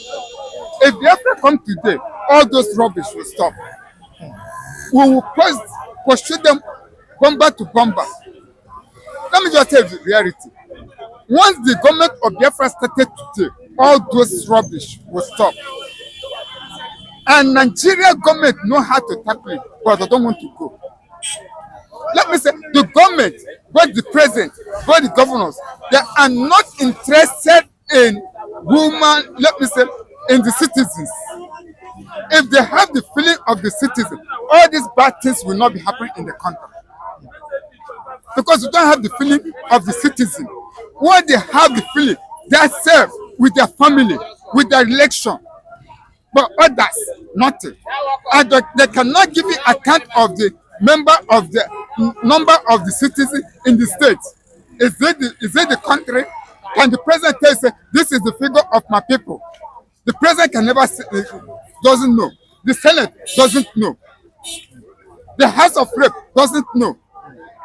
If Biafra come today, all those rubbish will stop. We will pursue them bomber to bomber. Let me just tell you the reality. Once the government of Biafra started today, all those rubbish will stop. And Nigeria government know how to tackle it, but they don't want to go. Let me say, the government, both the president, both the governors, they are not interested in women, let me say, in the citizens. If they have the feeling of the citizen, all these bad things will not be happening in the country. Because you don't have the feeling of the citizen. When they have the feeling, they are safe with their family, with their election. But others, nothing. And they cannot give you account of the number of the citizens in the state. Is it the country? Can the president tell you, this is the figure of my people? The president can never say, doesn't know. The Senate doesn't know. The House of Rep doesn't know.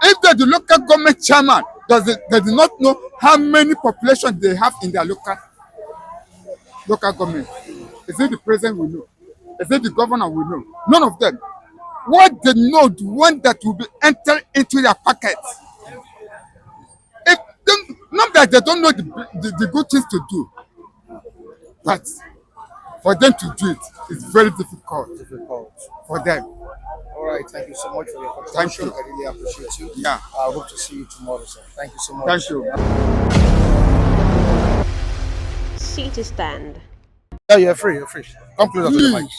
If the local government chairman they do not know how many population they have in their local government. Is it the president will know? Is it the governor will know? None of them. What they know, the one that will be entered into their pocket. If them, not that they don't know the good things to do, but for them to do it, it's very difficult for them. All right, thank you so much for your Thank contribution. you. I really appreciate you. Yeah. I hope to see you tomorrow, sir. Thank you so much. Thank you. City Stand. Yeah, you're free. You're free. Come closer to the mic.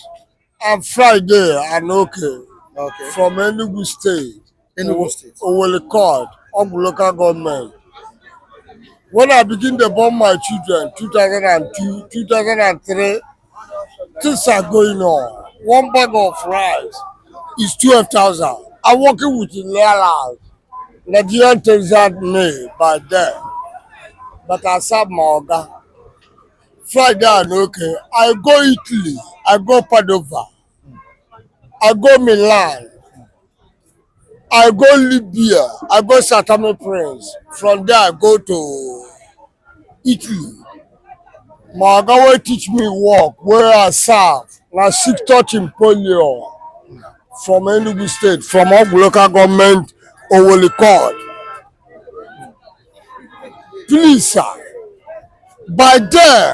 I'm Friday and okay Okay. from Enugu State, Enugu State. Owole Court, of local government. When I begin to born my children, 2002, 2003, things are going on. One bag of rice is 12,000. I'm working with the Leland. Nigerian terrorism me by them. But I serve my organ. Friday and okay. I go Italy, I go Padova, I go Milan, I go Libya, I go Satame Prince. From there I go to Italy. My oga will teach me work where I serve. Na 6 touch in polio from Enugu State, from all local government Owole Court. Please, sir. By there,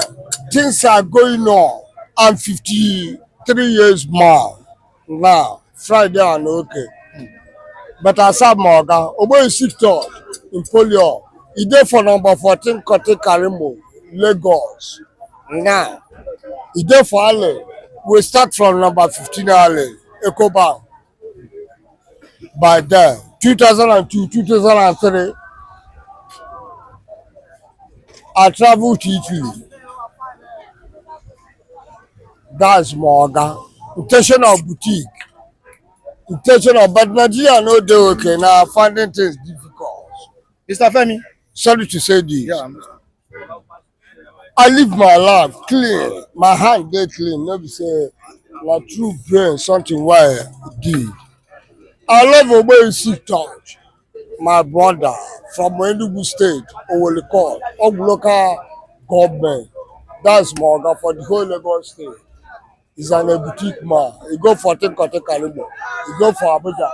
things are going on. I'm 53 years now. Friday and okay. But I serve my oga. Obo is 6 touch in polio. He dey for number 14 Kote Karimo, Lagos. Now, he dey for Allen. We start from number 15 Allen, Ecobank. By then, 2002, 2003, I traveled to Italy. That's my oga. Intentional boutique. Intentional, but Nigeria no dey okay now. Finding things difficult. Mr. Femi. Sorry to say this. Yeah. I live my life clean. My hand dey clean. No be say na true brain something wey I did. I love Ogbe Sick Touch. My brother from Enugu State, Owole Court, of local government. That's my oga for the whole Lagos State. He's an boutique man. He go for Kote Karimo. He go for Abuja.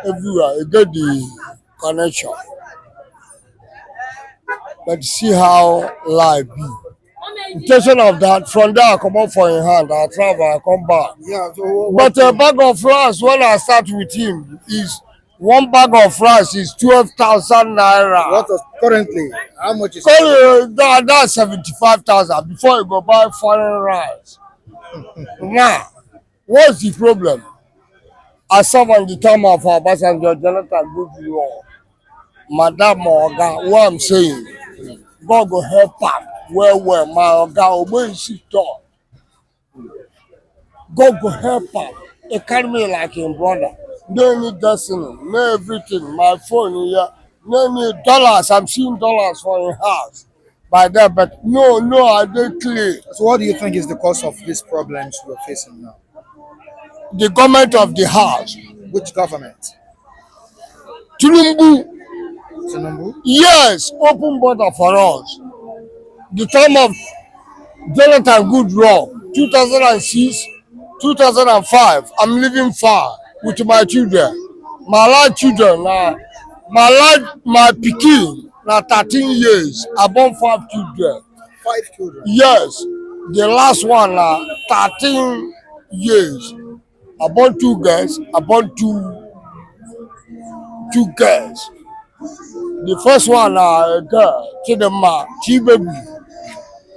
Everywhere. He get the connection. But see how life be. Intention of that, from there I come up for in hand, I travel, I come back. Yeah. So But a bag of rice when I start with him is One bag of rice is 12,000 naira. What is currently? How much is That's 75,000 before you go buy foreign rice. Now, what's the problem? I serve on the time of our passenger Jonathan good law. Madam Oga, what I'm saying, God go help am well. My Oga, obey sit talk. God go help am. He carry me like him brother. No need destiny, no everything. My phone here, no need dollars. I'm seeing dollars for your house. By that, but no, I don't clear. So what do you think is the cause of these problems we're facing now? The government of the house. Which government? Tinubu. Tinubu? Yes, open border for us. The time of Jonathan Goodlaw, 2006, 2005. I'm living far with my children. My large children now, my pikin now 13 years. I born 5 children. 5 children? Yes, the last one now 13 years. I born 2 girls. I born two girls. The first one a girl, Chidema, Chibaby.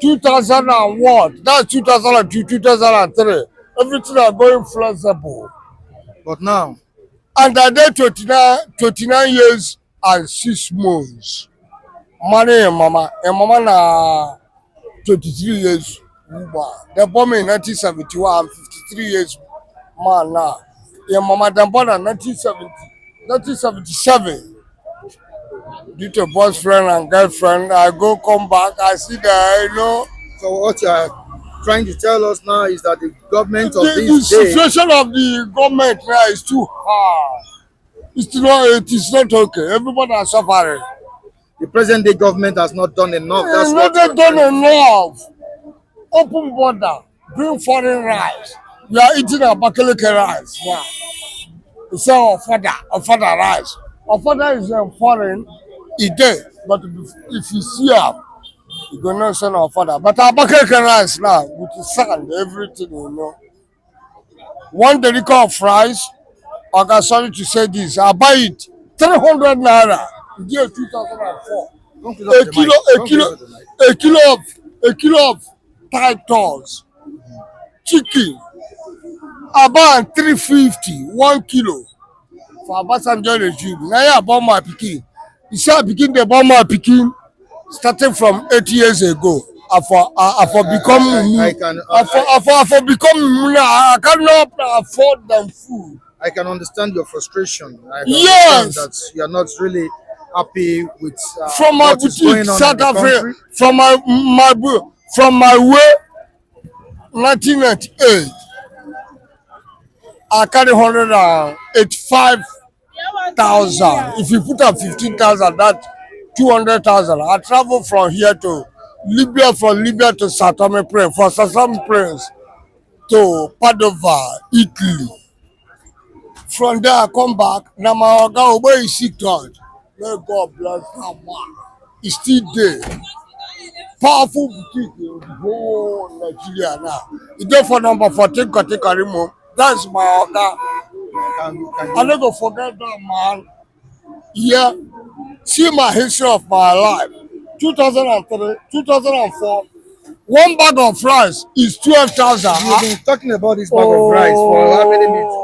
2001, that's 2002, 2003. Everything are going flexible. But now, And I did 29 years and 6 months. Money and mama na 23 years. They born me in 1971, I'm 53 years man now. Your mama they born in 1977. Due to boyfriend and girlfriend, I go come back, I see that, so what you are trying to tell us now is that the government of the this day, situation of the government now is too hard. It is not okay. Everybody is suffering. the present day government has not done enough. That's It's what not you are done trying to- enough. Open border, bring foreign rice. We are eating Abakaliki rice now. We say Ofada rice. Ofada is foreign, it dey, but if you see am, you go know say na Ofada. But Abakaliki rice now with the sand, everything One delicacy of rice, Oga, sorry to say this, I buy it 300 naira in the year 2004. Don't close the mic. Don't close the mic. A kilo of titles, chicken, about 350, 1 kilo for Obasanjo regime. Now I born my pikin. You see I begin the born my pikin starting from 8 years ago. I for become I for become I cannot afford them food. I can understand your frustration. I can Yes. understand that you are not really happy with From my what is going boutique, on South in the Africa, country. from my way, 1998, I carry 185,000. If you put up 15,000, that's 200,000. I travel from here to Libya, from Libya to Sao Tome Prince, from Sao Tome Prince to Padova, Italy. From there, I come back. Now my oga where is sick God? May God bless that man. He's still there. Powerful boutique in the whole Nigeria now. It's there for number 14 Kotikarimo. That's my oga. I never forget that man. Yeah. See my history of my life. 2003, 2004. 1 bag of rice is 12,000. You've been talking about this bag of rice for how many minutes?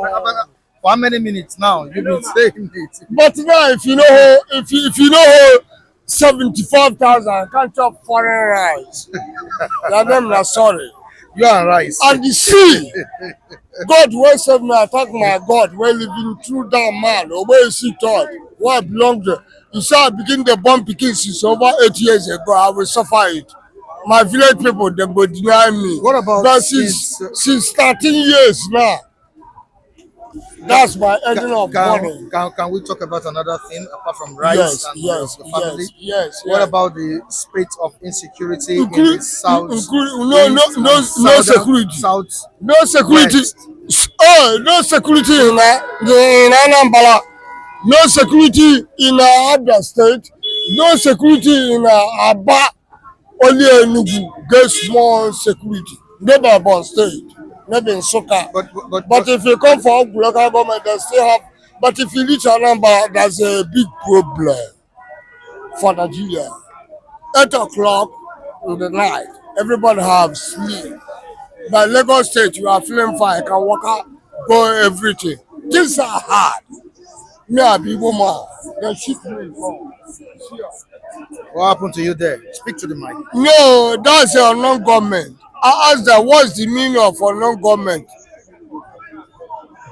For how many minutes now? You've been saying it. But now, if you know, if you know 75,000, can't chop foreign rice. That them not sorry. You are rice. And the sea, God will save me. I thank my God. We're living through that man. Where is he taught? Where I belong to? You saw I begin the bomb picking since over 8 years ago. I will suffer it. My village people, they will deny me. What about but since 13 years now? That's my ending of money. Can we talk about another thing apart from rice and the family? Yes. What about the state of insecurity in the south? No security. South. No security. West. No security in Anambra. No security in Abia State. No security in Aba. Only Enugu get small security. Never Abon State. Maybe in Soka. But if you come for local government, But if you reach Anambra, there's a big problem for Nigeria. 8 o'clock in the night, everybody have sleep. By Lagos State, you are feeling fine. You can walk out, go everything. Things are hard. Me, I be woman. They shoot me. What happened to you there? Speak to the mic. No, that's a non-government. I asked them, what's the meaning of a non-government?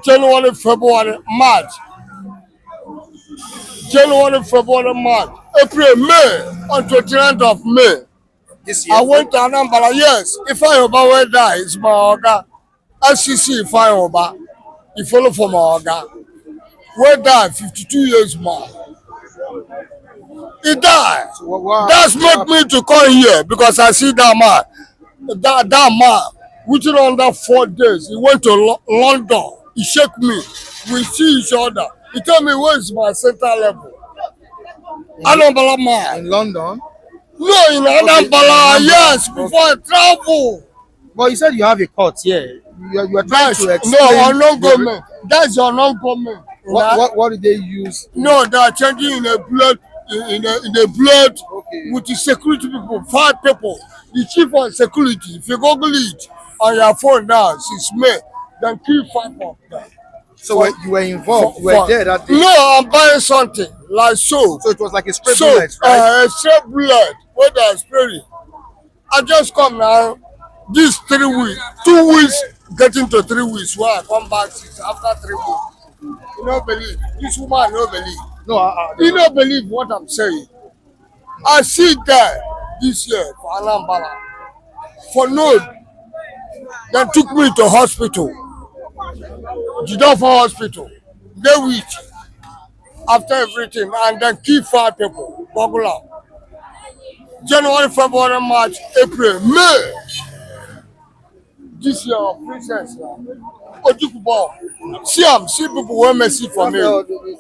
January, February, March. January, February, March, April, May, on 29th of May. This year. I went to Anambra, yes. If I Oba will die, it's my organ. SCC, if I Oba, he follow for my organ. Will die 52 years more. He died. So what That's make me to come here because I see that man. That man, within under 4 days, he went to London. He shake me. We see each other. He tell me where is my center level. Anambra man. in London? No, in Anambra, yes, before I travel. Well, you said you have a court here. You are trying to explain. No, on non-government. That's your non-government. What did they use? No, they are changing in a blood, in a blood Okay. with the security people, 5 people. The chief of security, if you Google it on your phone now, since May, then kill 5 of them. So you were involved. You were there that day. No, I'm buying something like soap. So it was like a spray So, bullet, right? spray bullet, what they are spraying. I just come now, this 3 weeks, 2 weeks, getting to 3 weeks, where I come back after 3 weeks. You don't believe. This woman don't believe. No, You don't believe what I'm saying. I see that this year for Anambra. For no, they took me to hospital. Jidofa hospital. They week after everything and then kill 5 people. Google out. January, February, March, April, May. This year, princess. Ojikubo. See people were messy for me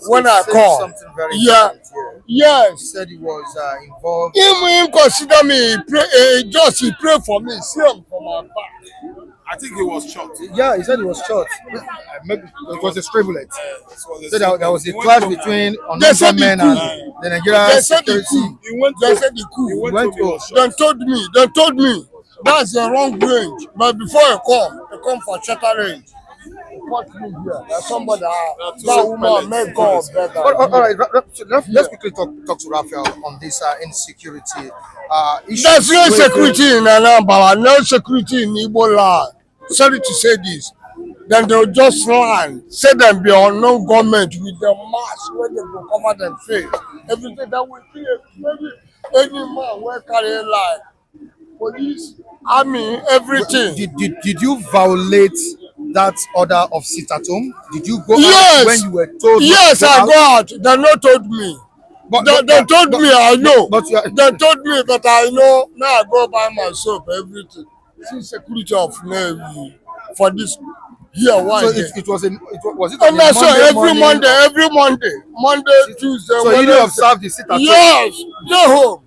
when I call. Something very Yeah. important here. He Yes. said he was involved. Him consider me, he pray for me, see him for my back. I think he was shot. Yeah, he said he was shot. Maybe it was a stray bullet. So So there was a clash between They said unknown men the and coup. the Nigerian They said the security. coup. He went They to, said the coup. he went went to, he to- was shot. They told me that's the wrong range. But before I come for shutter range. Put me here. There's somebody, that woman make God better. All right, let's quickly talk to Raphael on this insecurity issue. There's no security in Anambra, no security in Igbo land. Sorry to say this. Then they'll just land, say them be unknown government with the mask where they will cover them face. Everything that will be any man will carry a lie. Police, army, everything. Did you violate that order of sit at home? Did you go Yes. out when you were told? Yes, not to I go go out? out. They not told me. But- They but- told but- me I know. but you are- They told me that I know. Now I go buy my soap, everything. See security of Navy for this here. Why? So it was it on And a that's Monday every morning? Monday, Tuesday, So you didn't Wednesday. observe the sit at home, Yes, stay home.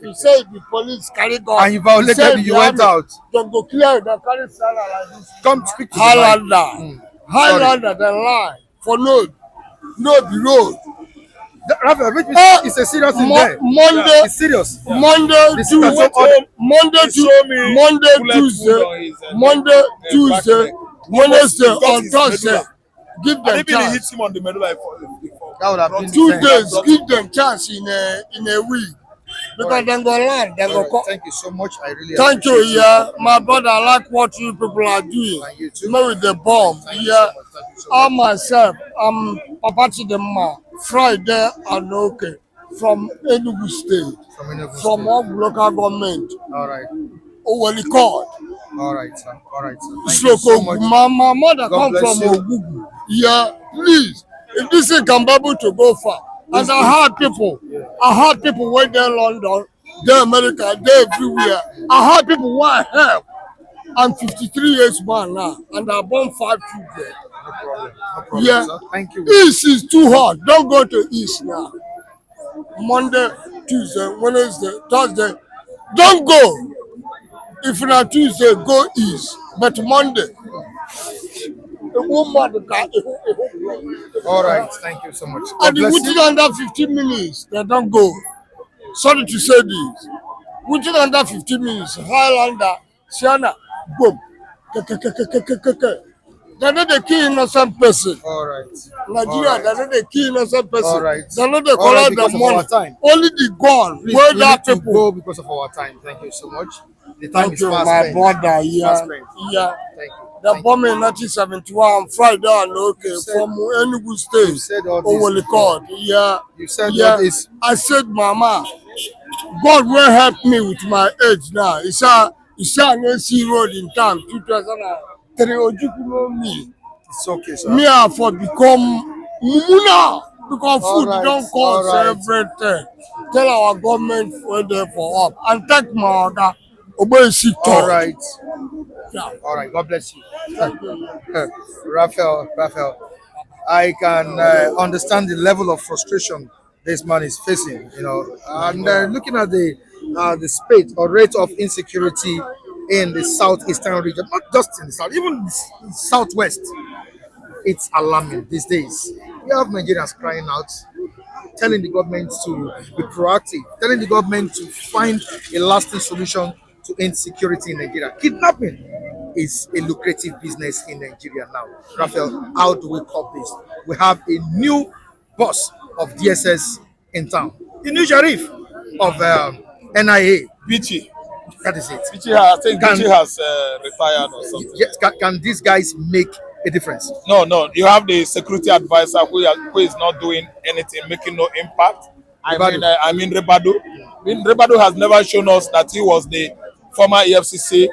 He said the police carry gun. and you violated He said it. You the went army, out. They go clear. They carry salad like this. Come speak to the mic. Highlander, Highlander, the line for no be road. Raphael, which it's a serious thing Mo- there. Monday, It's serious. Monday, This Tuesday, is what- Monday, He showed me Monday, bullet wound Tuesday, on his, Monday, back Tuesday, leg. Wednesday, He got on his Thursday. medulla. Give And them even he hit chance. him on the medulla for That would have been 2 the days, brought give them chance in a week. Because then go land, then All go right, come. thank you so much. I really Thank you, appreciate yeah. My brother, I like what you people are doing. And you too. Me with the bomb, Thank you yeah. so much. Thank you so I much. myself, I'm Papa Chidema, Friday and okay, from Enugu State, From Enugu from State. all local government, All right. Oweli Court. All right, sir. All right, sir. Thank you so Sloko, much. my mother God come bless from you. Ogugu. Yeah, please, if this thing can be able to go far. And I heard people went there London, there America, there everywhere. I heard people want help. I'm 53 years man now, and I born 5 children. No problem, Yeah. sir. Thank you. East is too hot. Don't go to East now. Monday, Tuesday, Wednesday, Thursday. Don't go. If not Tuesday, go East. But Monday, a woman All right, thank you so much. God And the bless within you. under 15 minutes, they don't go. Sorry to say this. Within under 15 minutes, Highlander, Sienna, boom. They're not the key innocent person. All right. Nigeria, they're not the key innocent person. All right. They're not the All right, color because the of our money. time. Only the gun. Please, Where we that need to people. go because of our time. Thank you so much. The time Thank is you, fast my spent. brother. Fast Yeah. spent. Yeah. Thank you. The Thank bomb in 1971, Friday, and okay, said- from Enugu you State. said all this Over before. Yeah. You said Yeah. all this. I said, Mama, God will help me with my age now. It's a NC road in town, 2003. Ojukuno me. It's okay, sir. Me I for become Mumuna because All food right, don't cost all right. everything. Tell our government for there for up and thank my order. Obey she All talk. right. Yeah. All right. God bless you. Raphael, I can understand the level of frustration this man is facing. You know, and looking at the spate or rate of insecurity in the southeastern region, not just in the south, even the southwest, it's alarming these days. We have Nigerians crying out, telling the government to be proactive, telling the government to find a lasting solution to insecurity in Nigeria. Kidnapping is a lucrative business in Nigeria now. Raphael, how do we cop this? We have a new boss of DSS in town, the new sheriff of NIA. Bichi. That is it. I think Can- Bichi has retired or something. Yes, can these guys make a difference? No. You have the security advisor who is not doing anything, making no impact. I mean Rebado. Rebado has never shown us that he was the former EFCC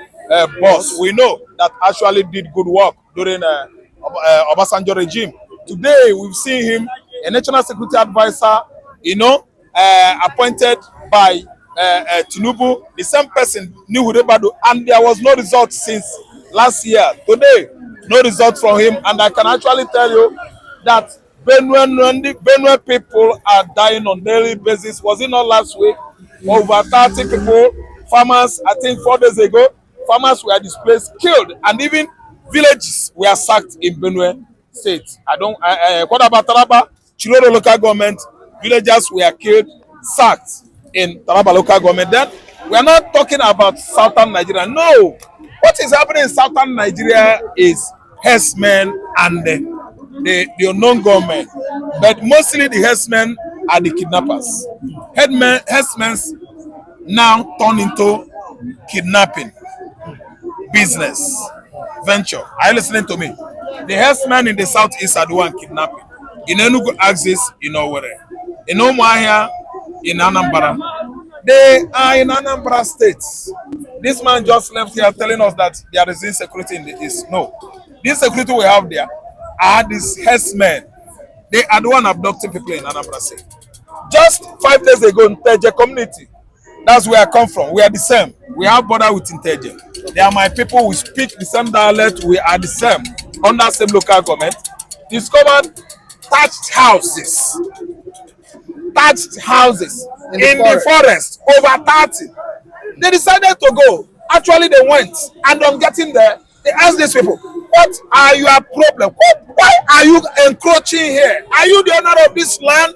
boss. We know that actually did good work during Obasanjo regime. Today we've seen him, a national security advisor, appointed by Tinubu. The same person knew Rebado, and there was no result since last year. Today, no result from him, and I can actually tell you that Benue people are dying on daily basis. Was it not last week? Over 30 people, farmers, I think 4 days ago, farmers were displaced, killed, and even villages were sacked in Benue State. What about Taraba? Chiloro local government, villagers were killed, sacked in Taraba local government. Then we are not talking about southern Nigeria. No, what is happening in southern Nigeria is herdsmen and the unknown government, but mostly the herdsmen are the kidnappers. Herdsmen now turn into kidnapping business venture. Are you listening to me? The herdsmen in the southeast are the one kidnapping. In Enugu axis, in Owerri, in Umuahia, in Anambra. They are in Anambra states. This man just left here telling us that there is insecurity in the east. No. The insecurity we have there are these herdsmen. They are the one abducting people in Anambra State. Just 5 days ago in Teje community, that's where I come from. We are the same. We have border with Teje. They are my people. We speak the same dialect. We are the same. Under same local government. Discovered thatched houses. Thatched houses in the forest. Over 30. They decided to go. Actually, they went. And on getting there, they asked these people, what are your problems? Why are you encroaching here? Are you the owner of this land?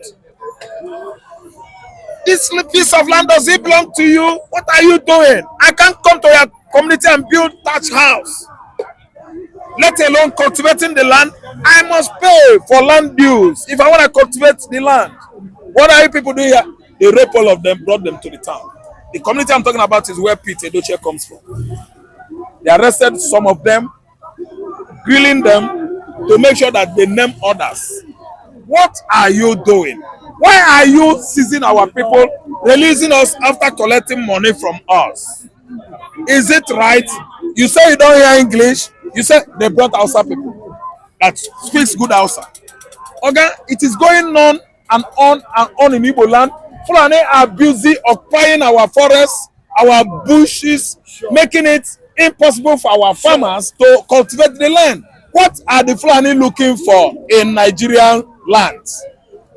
This piece of land, does it belong to you? What are you doing? I can't come to your community and build thatch house. Let alone cultivating the land. I must pay for land dues if I want to cultivate the land. What are you people doing here? They raped all of them, brought them to the town. The community I'm talking about is where Pete Edochie comes from. They arrested some of them, grilling them to make sure that they name others. What are you doing? Why are you seizing our people, releasing us after collecting money from us? Is it right? You say you don't hear English. You say they brought Hausa people that speaks good Hausa. Okay, it is going on and on and on in Igbo land. Fulani are busy occupying our forests, our bushes, making it impossible for our farmers to cultivate the land. What are the Fulani looking for in Nigerian lands?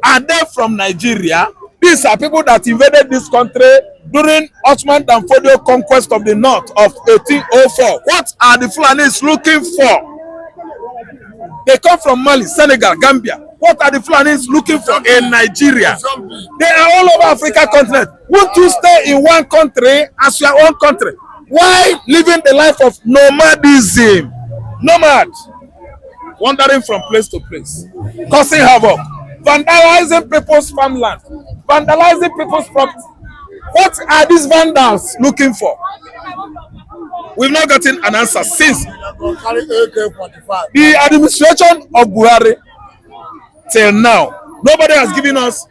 Are they from Nigeria? These are people that invaded this country during Ottoman and Fodio conquest of the north of 1804. What are the Fulanis looking for? They come from Mali, Senegal, Gambia. What are the Fulanis looking for in Nigeria? They are all over Africa continent. Won't you stay in one country as your own country? Why living the life of nomadism? Nomad, wandering from place to place, causing havoc, vandalizing people's farmland, vandalizing people's property. What are these vandals looking for? We've not gotten an answer since the administration of Buhari till now. Nobody has given us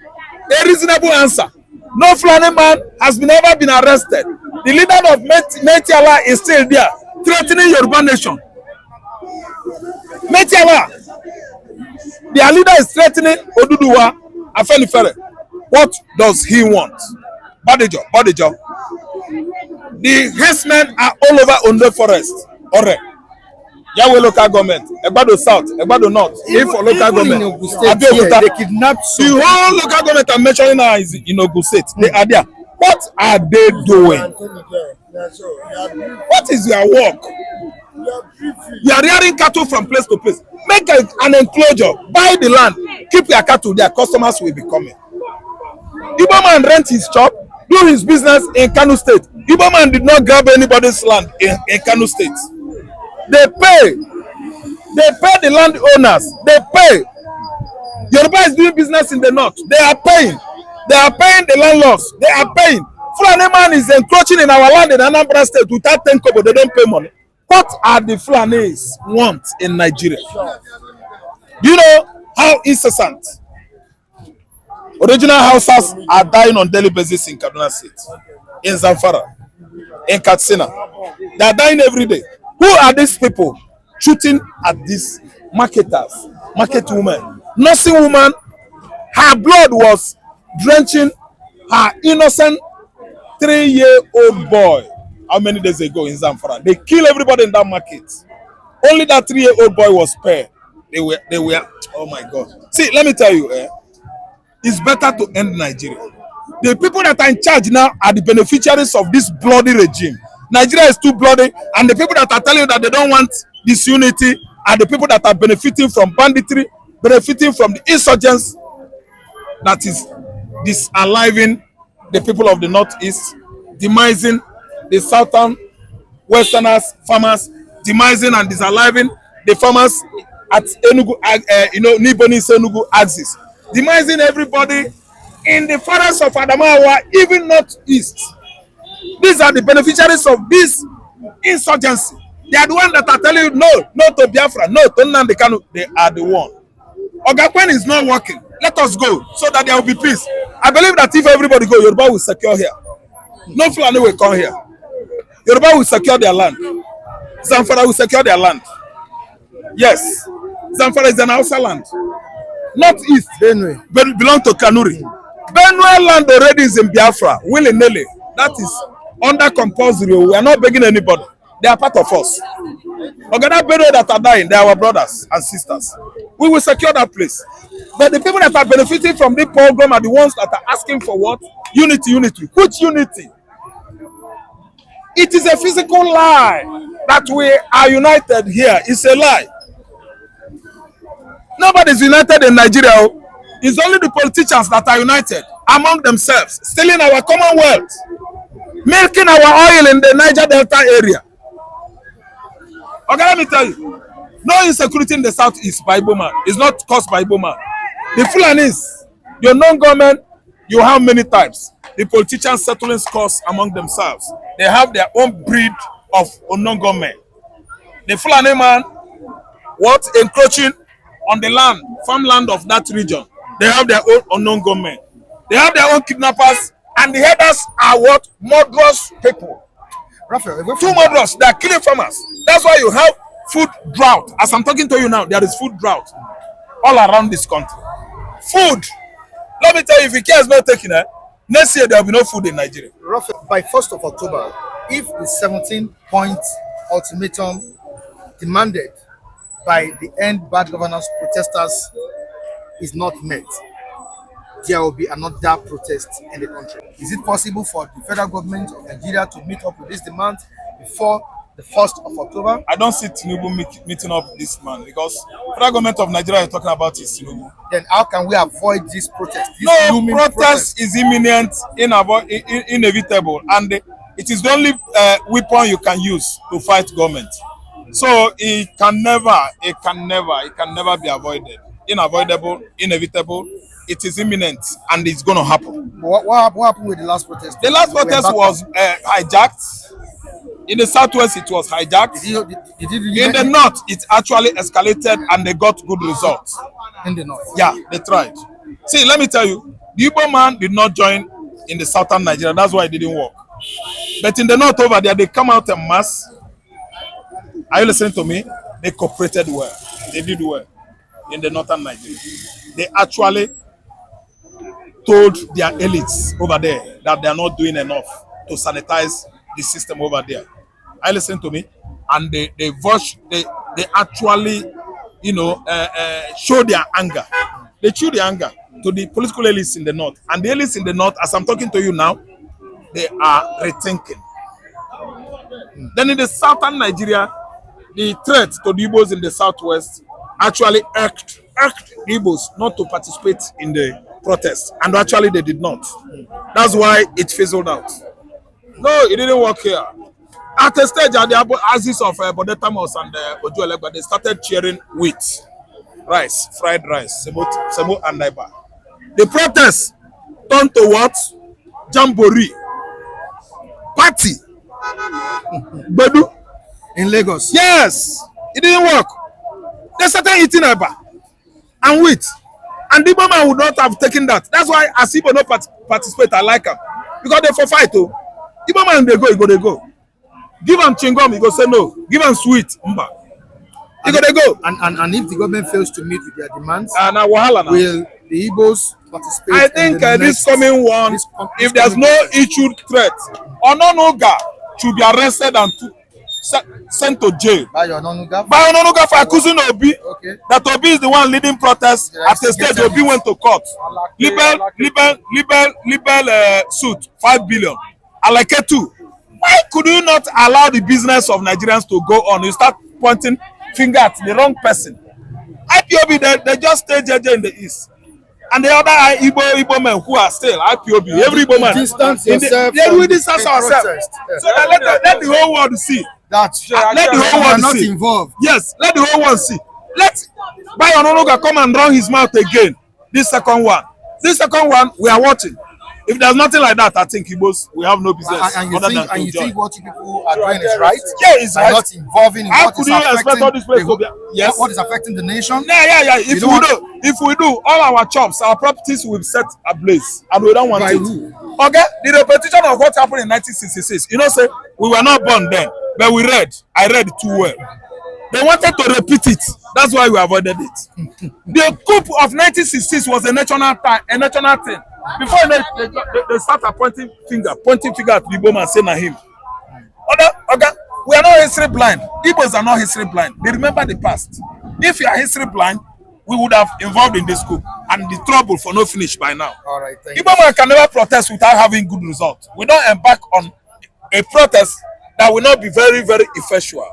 a reasonable answer. No Fulani man has ever been arrested. The leader of Metiala is still there, threatening Yoruba nation. Metiala, their leader is threatening Oduduwa Afenifere. What does he want? Badejo, Badejo. The herdsmen are all over Ondo Forest. Ore. Yahweh local government, Egbado South, Egbado North, for local government. They kidnapped the whole local government I'm mentioning now is in Ogun State. They are there. What are they doing? What is their work? You are rearing cattle from place to place. Make an enclosure, buy the land, keep your cattle there, customers will be coming. Igbo man rent his shop, do his business in Kano State. Igbo man did not grab anybody's land in Kano State. They pay the landowners. They pay. Yoruba is doing business in the north. They are paying the landlords. They are paying. Fulani man is encroaching in our land in Anambra State without 10 kobo. They don't pay money. What are the Fulanis want in Nigeria? Do you know how incessant original houses are dying on daily basis in Kaduna State, in Zamfara, in Katsina? They are dying every day. Who are these people shooting at these marketers, market women? Nursing woman, her blood was drenching her innocent 3-year-old boy. How many days ago in Zamfara? They killed everybody in that market. Only that 3-year-old boy was spared. They were, oh my God. See, let me tell you, it's better to end Nigeria. The people that are in charge now are the beneficiaries of this bloody regime. Nigeria is too bloody, and the people that are telling you that they don't want disunity are the people that are benefiting from banditry, benefiting from the insurgents that is disaliving the people of the northeast, demising the southern westerners, farmers, demising and disaliving the farmers at Enugu, Nibonese Enugu axis, demising everybody in the forests of Adamawa, even northeast. These are the beneficiaries of this insurgency. They are the ones that are telling you no to Biafra, no to Nnamdi Kanu. They are the one. Ogakwen is not working. Let us go so that there will be peace. I believe that if everybody go, Yoruba will secure here. No Fulani will come here. Yoruba will secure their land. Zamfara will secure their land. Yes, Zamfara is an Hausa land. Northeast, Benue, belong to Kanuri. Benue land already is in Biafra, willy-nilly. That is under compulsory. We are not begging anybody. They are part of us. Ogada Benue that are dying, they are our brothers and sisters. We will secure that place. But the people that are benefiting from this program are the ones that are asking for what? Unity, unity. Which unity? It is a physical lie that we are united here. It's a lie. Nobody is united in Nigeria. It's only the politicians that are united among themselves, stealing our commonwealth, milking our oil in the Niger Delta area. Okay, let me tell you, no insecurity in the southeast by Igbo man is not caused by Igbo man. The Fulanis, your non-government, you have many types. The politicians settling scores among themselves. They have their own breed of non-government. The Fulani man, what, encroaching on the land, farmland of that region. They have their own unknown government. They have their own kidnappers, and the headers are what? Murderous people. Too murderous. They are killing farmers. That's why you have food drought. As I'm talking to you now, there is food drought all around this country. Food. Let me tell you, if the care is not taken, next year there will be no food in Nigeria. By 1st of October, if the 17-point ultimatum demanded by the Endbadgovernance protesters is not met, there will be another protest in the country. Is it possible for the federal government of Nigeria to meet up with this demand before the 1st of October? I don't see Tinubu meeting up this man because federal government of Nigeria you're talking about is Tinubu. Then how can we avoid this protest? This No, looming protest is imminent, inevitable, and it is the only weapon you can use to fight government. So it can never be avoided. Unavoidable, inevitable. It is imminent, and it's going to happen. What happened with the last protest? The last protest was hijacked. In the southwest, it was hijacked. In the north, it actually escalated, and they got good results. In the north? Yeah, they tried. See, let me tell you, the Igbo man did not join in the southern Nigeria. That's why it didn't work. But in the north over there, they come out en masse. Are you listening to me? They cooperated well. They did well in the northern Nigeria. They actually told their elites over there that they are not doing enough to sanitize the system over there. Are you listening to me? And they actually, show their anger. They show their anger to the political elites in the north. And the elites in the north, as I'm talking to you now, they are rethinking. Then in the southern Nigeria, the threat to the Igbos in the southwest actually urged the Igbos not to participate in the protest, and actually they did not. That's why it fizzled out. No, it didn't work here. At a stage, at the axis of Bodetamos and Ojuelegba, they started cheering wheat, rice, fried rice, semo and naiba. The protest turned to what? Jamboree, party, Bedu. In Lagos? Yes, it didn't work. They started eating naiba and wheat. And the man would not have taken that. That's why Asibo not participate. I like him. Because they for fight too. The man they go. Give him chingom, he go say no. Give him sweet. They go. And if the government fails to meet with their demands, will the Igbos participate? I think this coming one, if there's no issued threat, Ononuga should be arrested and sent to jail. By Ononuga for accusing Obi. Okay. That Obi is the one leading protests. At the stage, Obi went to court. Libel suit, 5 billion. Alake 2. Why could you not allow the business of Nigerians to go on? You start pointing finger at the wrong person. IPOB, they just stay JJ in the east. And the other Igbo men who are still IPOB, every Igbo man. Distance yourself. They will distance ourselves. So let the whole world see. Let the whole world not see. Involved. Yes, let the whole world see. Let Bayononoga come and run his mouth again. This second one, we are watching. If there's nothing like that, I think Igbos we have no business. And you think what you people are doing is right? Yeah, it's right. Not involving in How could you expect all this place to be? Yes. What is affecting the nation? Yeah. If we do, all our chops, our properties will be set ablaze, and we don't want By it. who? Okay, the repetition of what happened in 1966. Say we were not born then, but I read it too well. They wanted to repeat it. That's why we avoided it. The coup of 1966 was a national thing. Before they start pointing finger at the Igbo man saying na him. Okay, we are not history blind. Igbos are not history blind. They remember the past. If you are history blind, we would have involved in this coup, and the trouble for no finish by now. All right, thank Igbo man can never protest without having good results. We don't embark on a protest that will not be very, very effectual.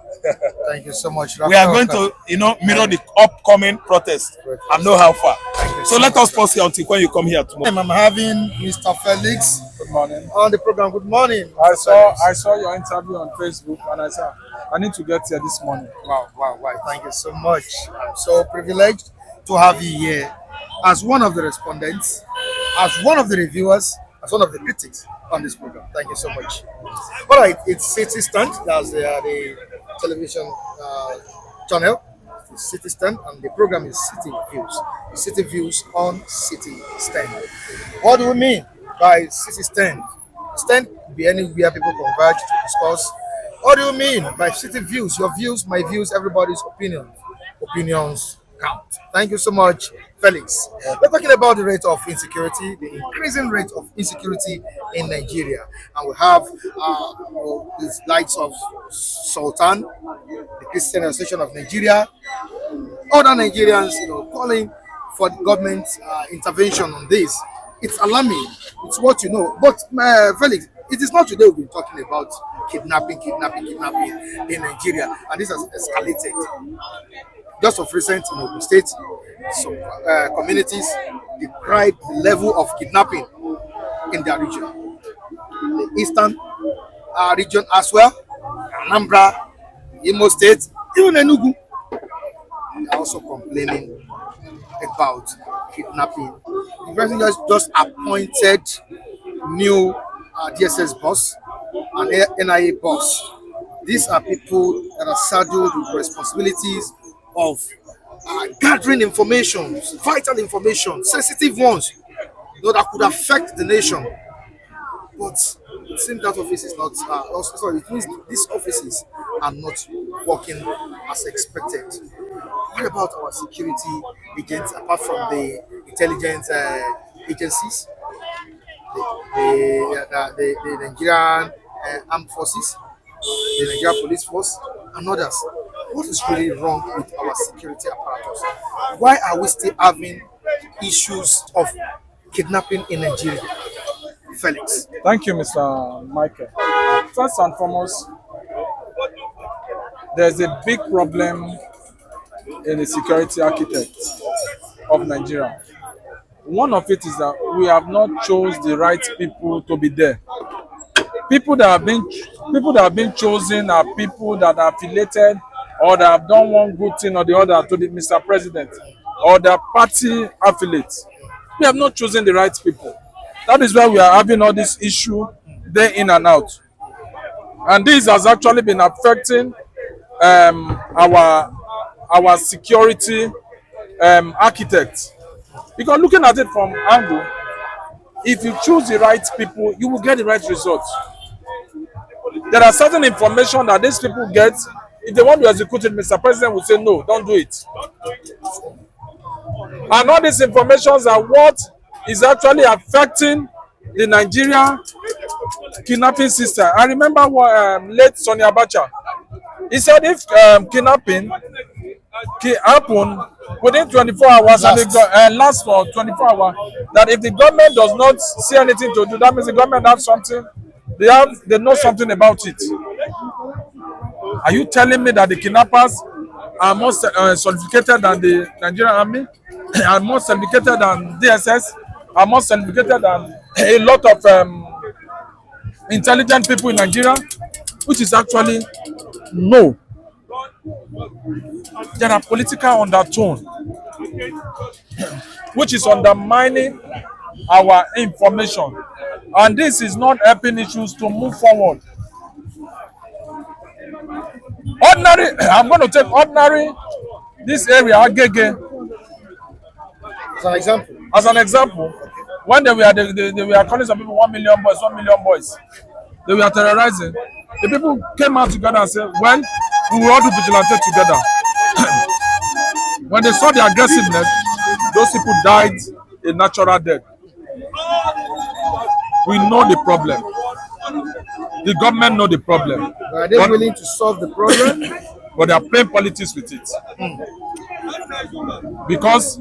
Thank you so much. We are going to, mirror the upcoming protest and know how far. So let us pause here until when you come here tomorrow. I'm having Mr. Felix. Good morning. On the program. Good morning. I saw your interview on Facebook, and I said I need to get here this morning. Wow. Thank you so much. I'm so privileged to have you here as one of the respondents, as one of the reviewers, as one of the critics on this program. Thank you so much. All right, it's City Stand. That's the television channel. It's City Stand, and the program is City Views. City Views on City Stand. What do we mean by City Stand? Stand could be anywhere people converge to discuss. What do you mean by City Views? Your views, my views, everybody's opinion. Opinions count. Thank you so much, Felix. We're talking about the rate of insecurity, the increasing rate of insecurity in Nigeria. And we have the likes of Sultan, the Christian Association of Nigeria, other Nigerians, calling for the government intervention on this. It's alarming. It's what you know. But Felix, It is not today we've been talking about kidnapping in Nigeria, and this has escalated. Just of recent in Ogun State, some communities decried the level of kidnapping in their region. The eastern region as well, Anambra, Imo State, even Enugu, they are also complaining about kidnapping. The president just appointed new DSS boss and NIA boss. These are people that are saddled with responsibilities of gathering information, vital information, sensitive ones, that could affect the nation. But it seems that office is not. It means these offices are not working as expected. What about our security agents, apart from the intelligence agencies, the Nigerian armed forces, the Nigerian police force, and others? What is really wrong with our security apparatus? Why are we still having issues of kidnapping in Nigeria? Felix. Thank you, Mr. Michael. First and foremost, there's a big problem in the security architect of Nigeria. One of it is that we have not chose the right people to be there. People that have been chosen are people that are affiliated or that have done one good thing or the other to the Mr. President or their party affiliates. We have not chosen the right people. That is why we are having all this issue day in and out. And this has actually been affecting our security architects. Because looking at it from angle, if you choose the right people, you will get the right results. There are certain information that these people get. If they want to execute it, Mr. President will say, no, don't do it. And all these informations are what is actually affecting the Nigerian kidnapping system. I remember what late Sonny Abacha, he said if kidnapping happen within 24 hours and it lasts for 24 hours, that if the government does not see anything to do, that means the government has something, they know something about it. Are you telling me that the kidnappers are more sophisticated than the Nigerian army, are more sophisticated than DSS, are more sophisticated than a lot of intelligent people in Nigeria? Which is actually no. There are political undertone which is undermining our information, and this is not helping issues to move forward. Ordinary, I'm going to take ordinary, this area, Agege, as an example. When they were calling some people 1 million boys, 1 million boys, they were terrorizing. The people came out together and said, well, we will all do vigilante together. When they saw the aggressiveness, those people died a natural death. We know the problem. The government know the problem. Are they willing to solve the problem? But they are playing politics with it. Because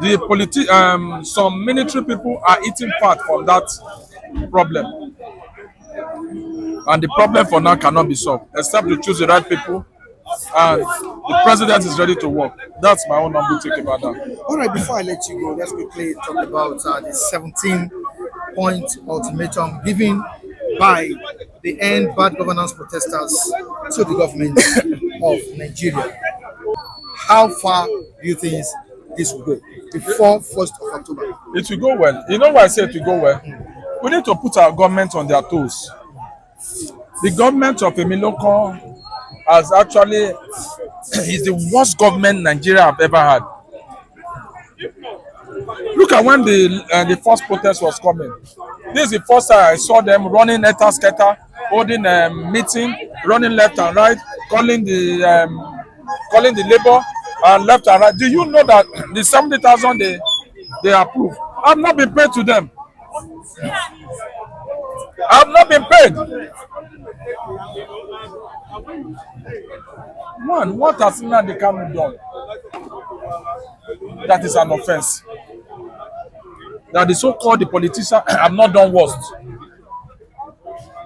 the some military people are eating part from that problem. And the problem for now cannot be solved, except to choose the right people. And the president is ready to work. That's my own humble take about that. All right, before I let you go, let's quickly talk about the 17-point ultimatum given by the Endbadgovernance protesters to the government of Nigeria. How far do you think this will go before 1st of October? It will go well. You know why I say it will go well? We need to put our government on their toes. The government of Emiloko has actually is the worst government Nigeria have ever had. Look at when the first protest was coming. This is the first time I saw them running scatter, holding a meeting, running left and right, calling the labor and left and right. Do you know that the 70,000 they approved have not been paid to them? Have not been paid. Man, what has Nnamdi Kanu done? That is an offense. That the so-called politicians have not done worst.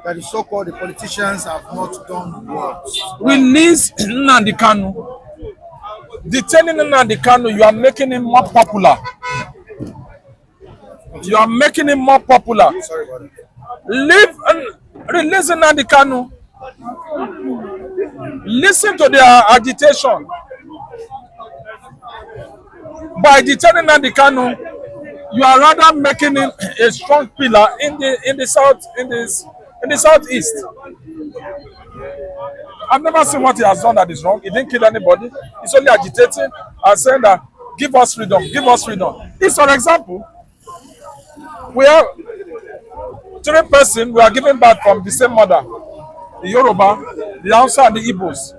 that the so-called the politicians have not done well? Release Nnamdi Kanu. Detaining Nnamdi Kanu, you are making him more popular. You are making him more popular. Sorry about it. Release Nnamdi Kanu. Listen to their agitation. By detaining Nnamdi Kanu, you are rather making him a strong pillar in the southeast. I've never seen what he has done that is wrong. He didn't kill anybody. He's only agitating and saying that give us freedom, give us freedom. This, for example, we have 3 persons we are giving birth from the same mother, the Yoruba, the Hausa, and the Igbos.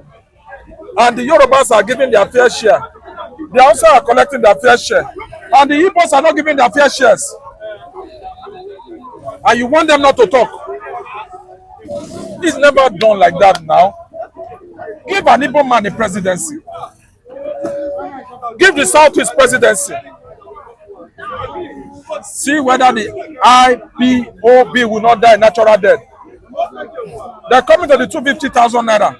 And the Yorubas are giving their fair share. The Hausa are collecting their fair share. And the Igbos are not giving their fair shares. And you want them not to talk. It's never done like that now. Give an Igbo man the presidency. Give the Southeast presidency. See whether the IPOB will not die natural death. They're coming to the 250,000 naira.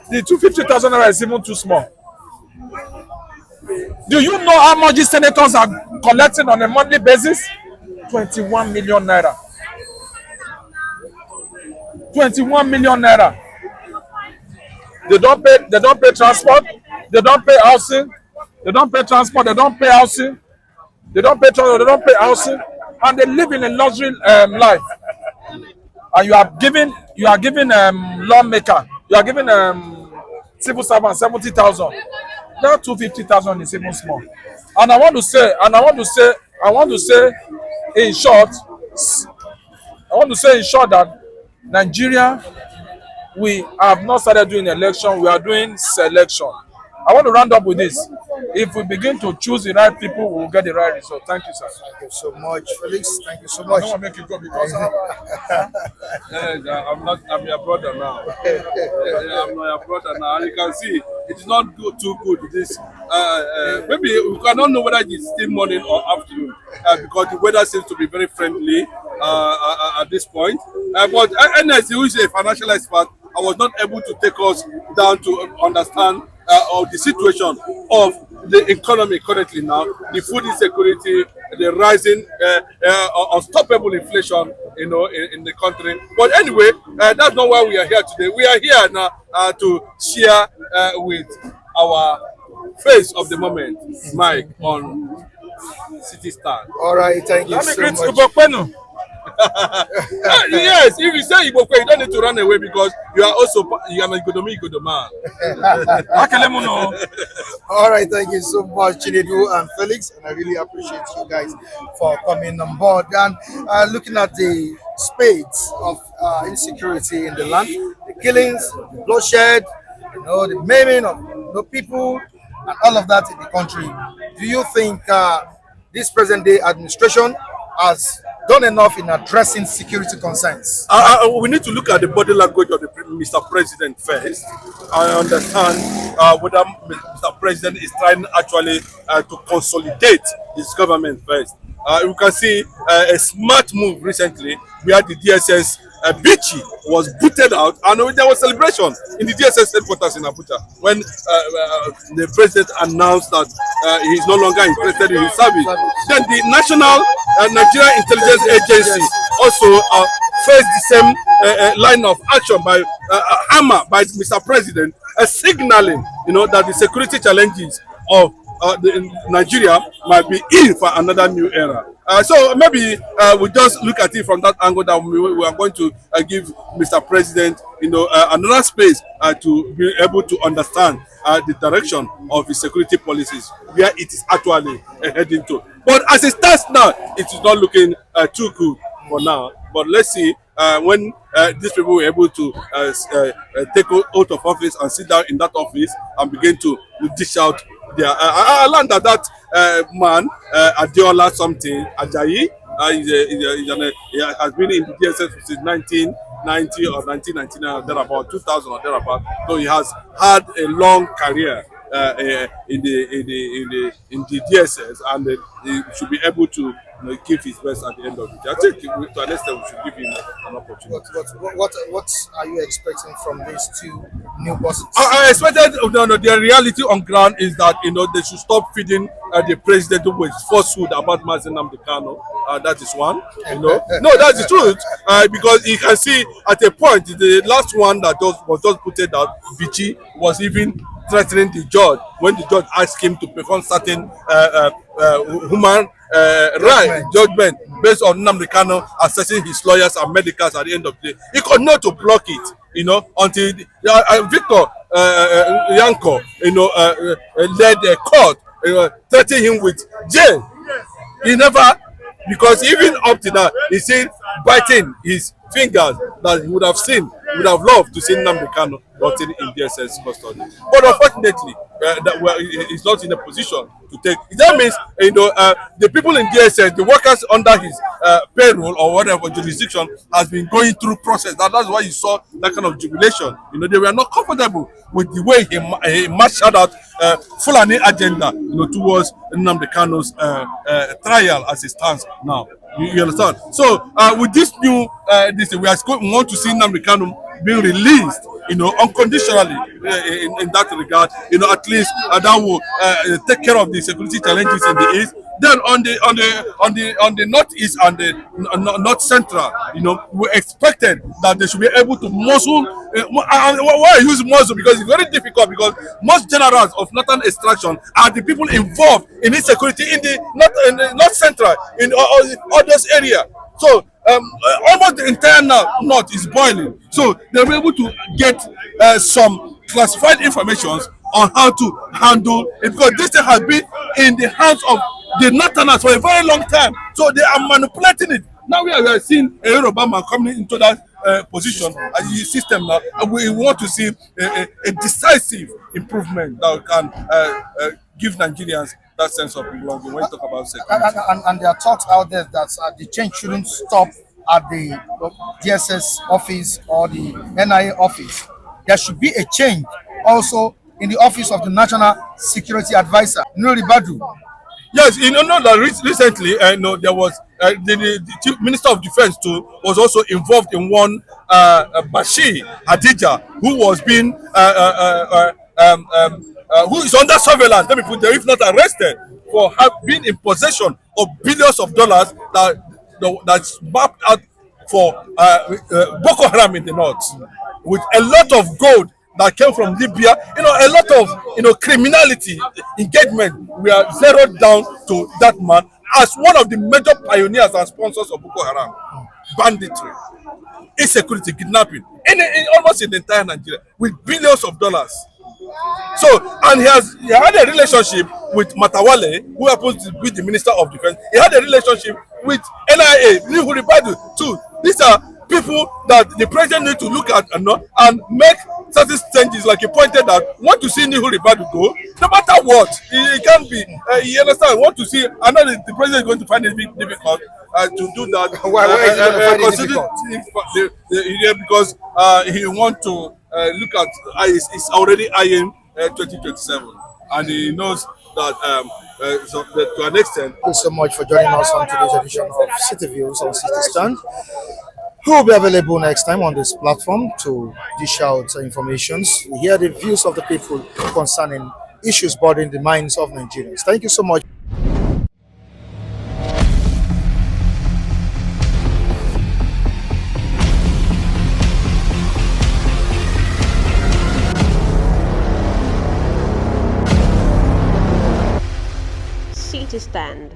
The 250,000 naira is even too small. Do you know how much these senators are collecting on a monthly basis? 21 million naira. 21 million naira. They don't pay transport, they don't pay housing, they don't pay transport, they don't pay housing, they don't pay transport, they don't pay housing, and they live in a luxury life. And you are giving lawmaker, you are giving civil servant 70,000. Now 250,000 is even small. And I want to say in short that Nigeria, we have not started doing election, we are doing selection. I want to round up with this. If we begin to choose the right people, we will get the right result. Thank you, sir. Thank you so much, Felix. Thank you so much. I don't want to make you go because I'm your brother now. I'm your brother now. And you can see it is not too good. This maybe we cannot know whether it is still morning or afternoon because the weather seems to be very friendly at this point. But NS, who is a financial expert, I was not able to take us down to understand the situation of the economy currently now, the food insecurity, the rising unstoppable inflation, in the country. But anyway, that's not why we are here today. We are here now to share with our face of the moment, Mike, on City Stand. All right, thank you so much. Yes, if you say Igbo, you don't need to run away because you are an Igodo man. All right, thank you so much, Chinedu and Felix, and I really appreciate you guys for coming on board and looking at the spades of insecurity in the land, the killings, the bloodshed, the maiming of people, and all of that in the country. Do you think this present-day administration has done enough in addressing security concerns? We need to look at the body language of the Mr. President first. I understand whether Mr. President is trying actually to consolidate his government first. You can see a smart move recently where the DSS Bichi was booted out, and there was celebration in the DSS headquarters in Abuja when the president announced that he is no longer interested in his service. Then the National Nigerian Intelligence Agency also faced the same line of action by hammer by Mr. President, signaling that the security challenges of Nigeria might be in for another new era. So maybe we just look at it from that angle that we are going to give Mr. President, another space to be able to understand the direction of his security policies, where it is actually heading to. But as it stands now, it is not looking too good for now. But let's see when these people were able to take out of office and sit down in that office and begin to dish out their. I learned that man, Adiola something, Ajayi, he has been in the DSS since 1990 or 1999 or thereabout, 2000 or thereabout. So he has had a long career in the DSS, and he should be able to give his best at the end of the day. I think to an extent we should give him an opportunity. What are you expecting from these two new bosses? I expected the reality on ground is that they should stop feeding the president with falsehood about Mazen Nnamdi Kanu. That is one. No, that's the truth. Because you can see at a point the last one that was just put it out, Bichi was even threatening the judge when the judge asked him to perform certain human right judgment based on Nnamdi Kanu assessing his lawyers and medicals at the end of the day. He could not to block it, until Victor Yanko, led the court, threatening him with jail. He never, because even up to now, he's still biting his fingers that he would have loved to see Nnamdi Kanu rotting in DSS custody. But unfortunately, he's not in a position to take. That means the people in DSS, the workers under his payroll or whatever jurisdiction, has been going through process. That's why you saw that kind of jubilation. They were not comfortable with the way he marshaled out Fulani agenda, towards Nnamdi Kanu's trial as it stands now. You understand? So with this new we want to see Nnamdi Kanu being released, unconditionally in that regard. At least that will take care of the security challenges in the east. Then on the northeast and the north central, we expected that they should be able to muscle. Why I use muscle? Because it's very difficult, because most generals of northern extraction are the people involved in insecurity in the north central, in all those areas. So almost the entire north is boiling. So they were able to get some classified information on how to handle it, because this thing has been in the hands of the northerners for a very long time. So they are manipulating it. Now we are seeing a Yoruba man coming into that position as the system now. We want to see a decisive improvement that can give Nigerians that sense of belonging when you talk about security. And there are talks out there that the change shouldn't stop at the DSS office or the NIA office. There should be a change also in the office of the National Security Advisor, Nuri Badu. Yes, that recently, there was the Chief Minister of Defense too was also involved in one Bashir Hadija, who was being who is under surveillance. Let me put there, if not arrested, for being in possession of billions of dollars that's mapped out for Boko Haram in the north, with a lot of gold that came from Libya. A lot of criminality engagement. We are zeroed down to that man as one of the major pioneers and sponsors of Boko Haram, banditry, insecurity, kidnapping, in almost in the entire Nigeria, with billions of dollars. So, and he had a relationship with Matawale, who happens to be the Minister of Defense. He had a relationship with NIA, Nuhu Ribadu too. These are people that the president need to look at and make certain changes, like he pointed out. Want to see Nuhu Ribadu go, no matter what, it can be. You understand? Want to see, I know the president is going to find it difficult to do that. Why is it going to find it difficult? Because he want to look at, it's already eyeing 2027, and he knows that to an extent. Thank you so much for joining us on today's edition of City Views on City Stand. Who will be available next time on this platform to dish out information, hear the views of the people concerning issues bothering the minds of Nigerians. Thank you so much. City Stand.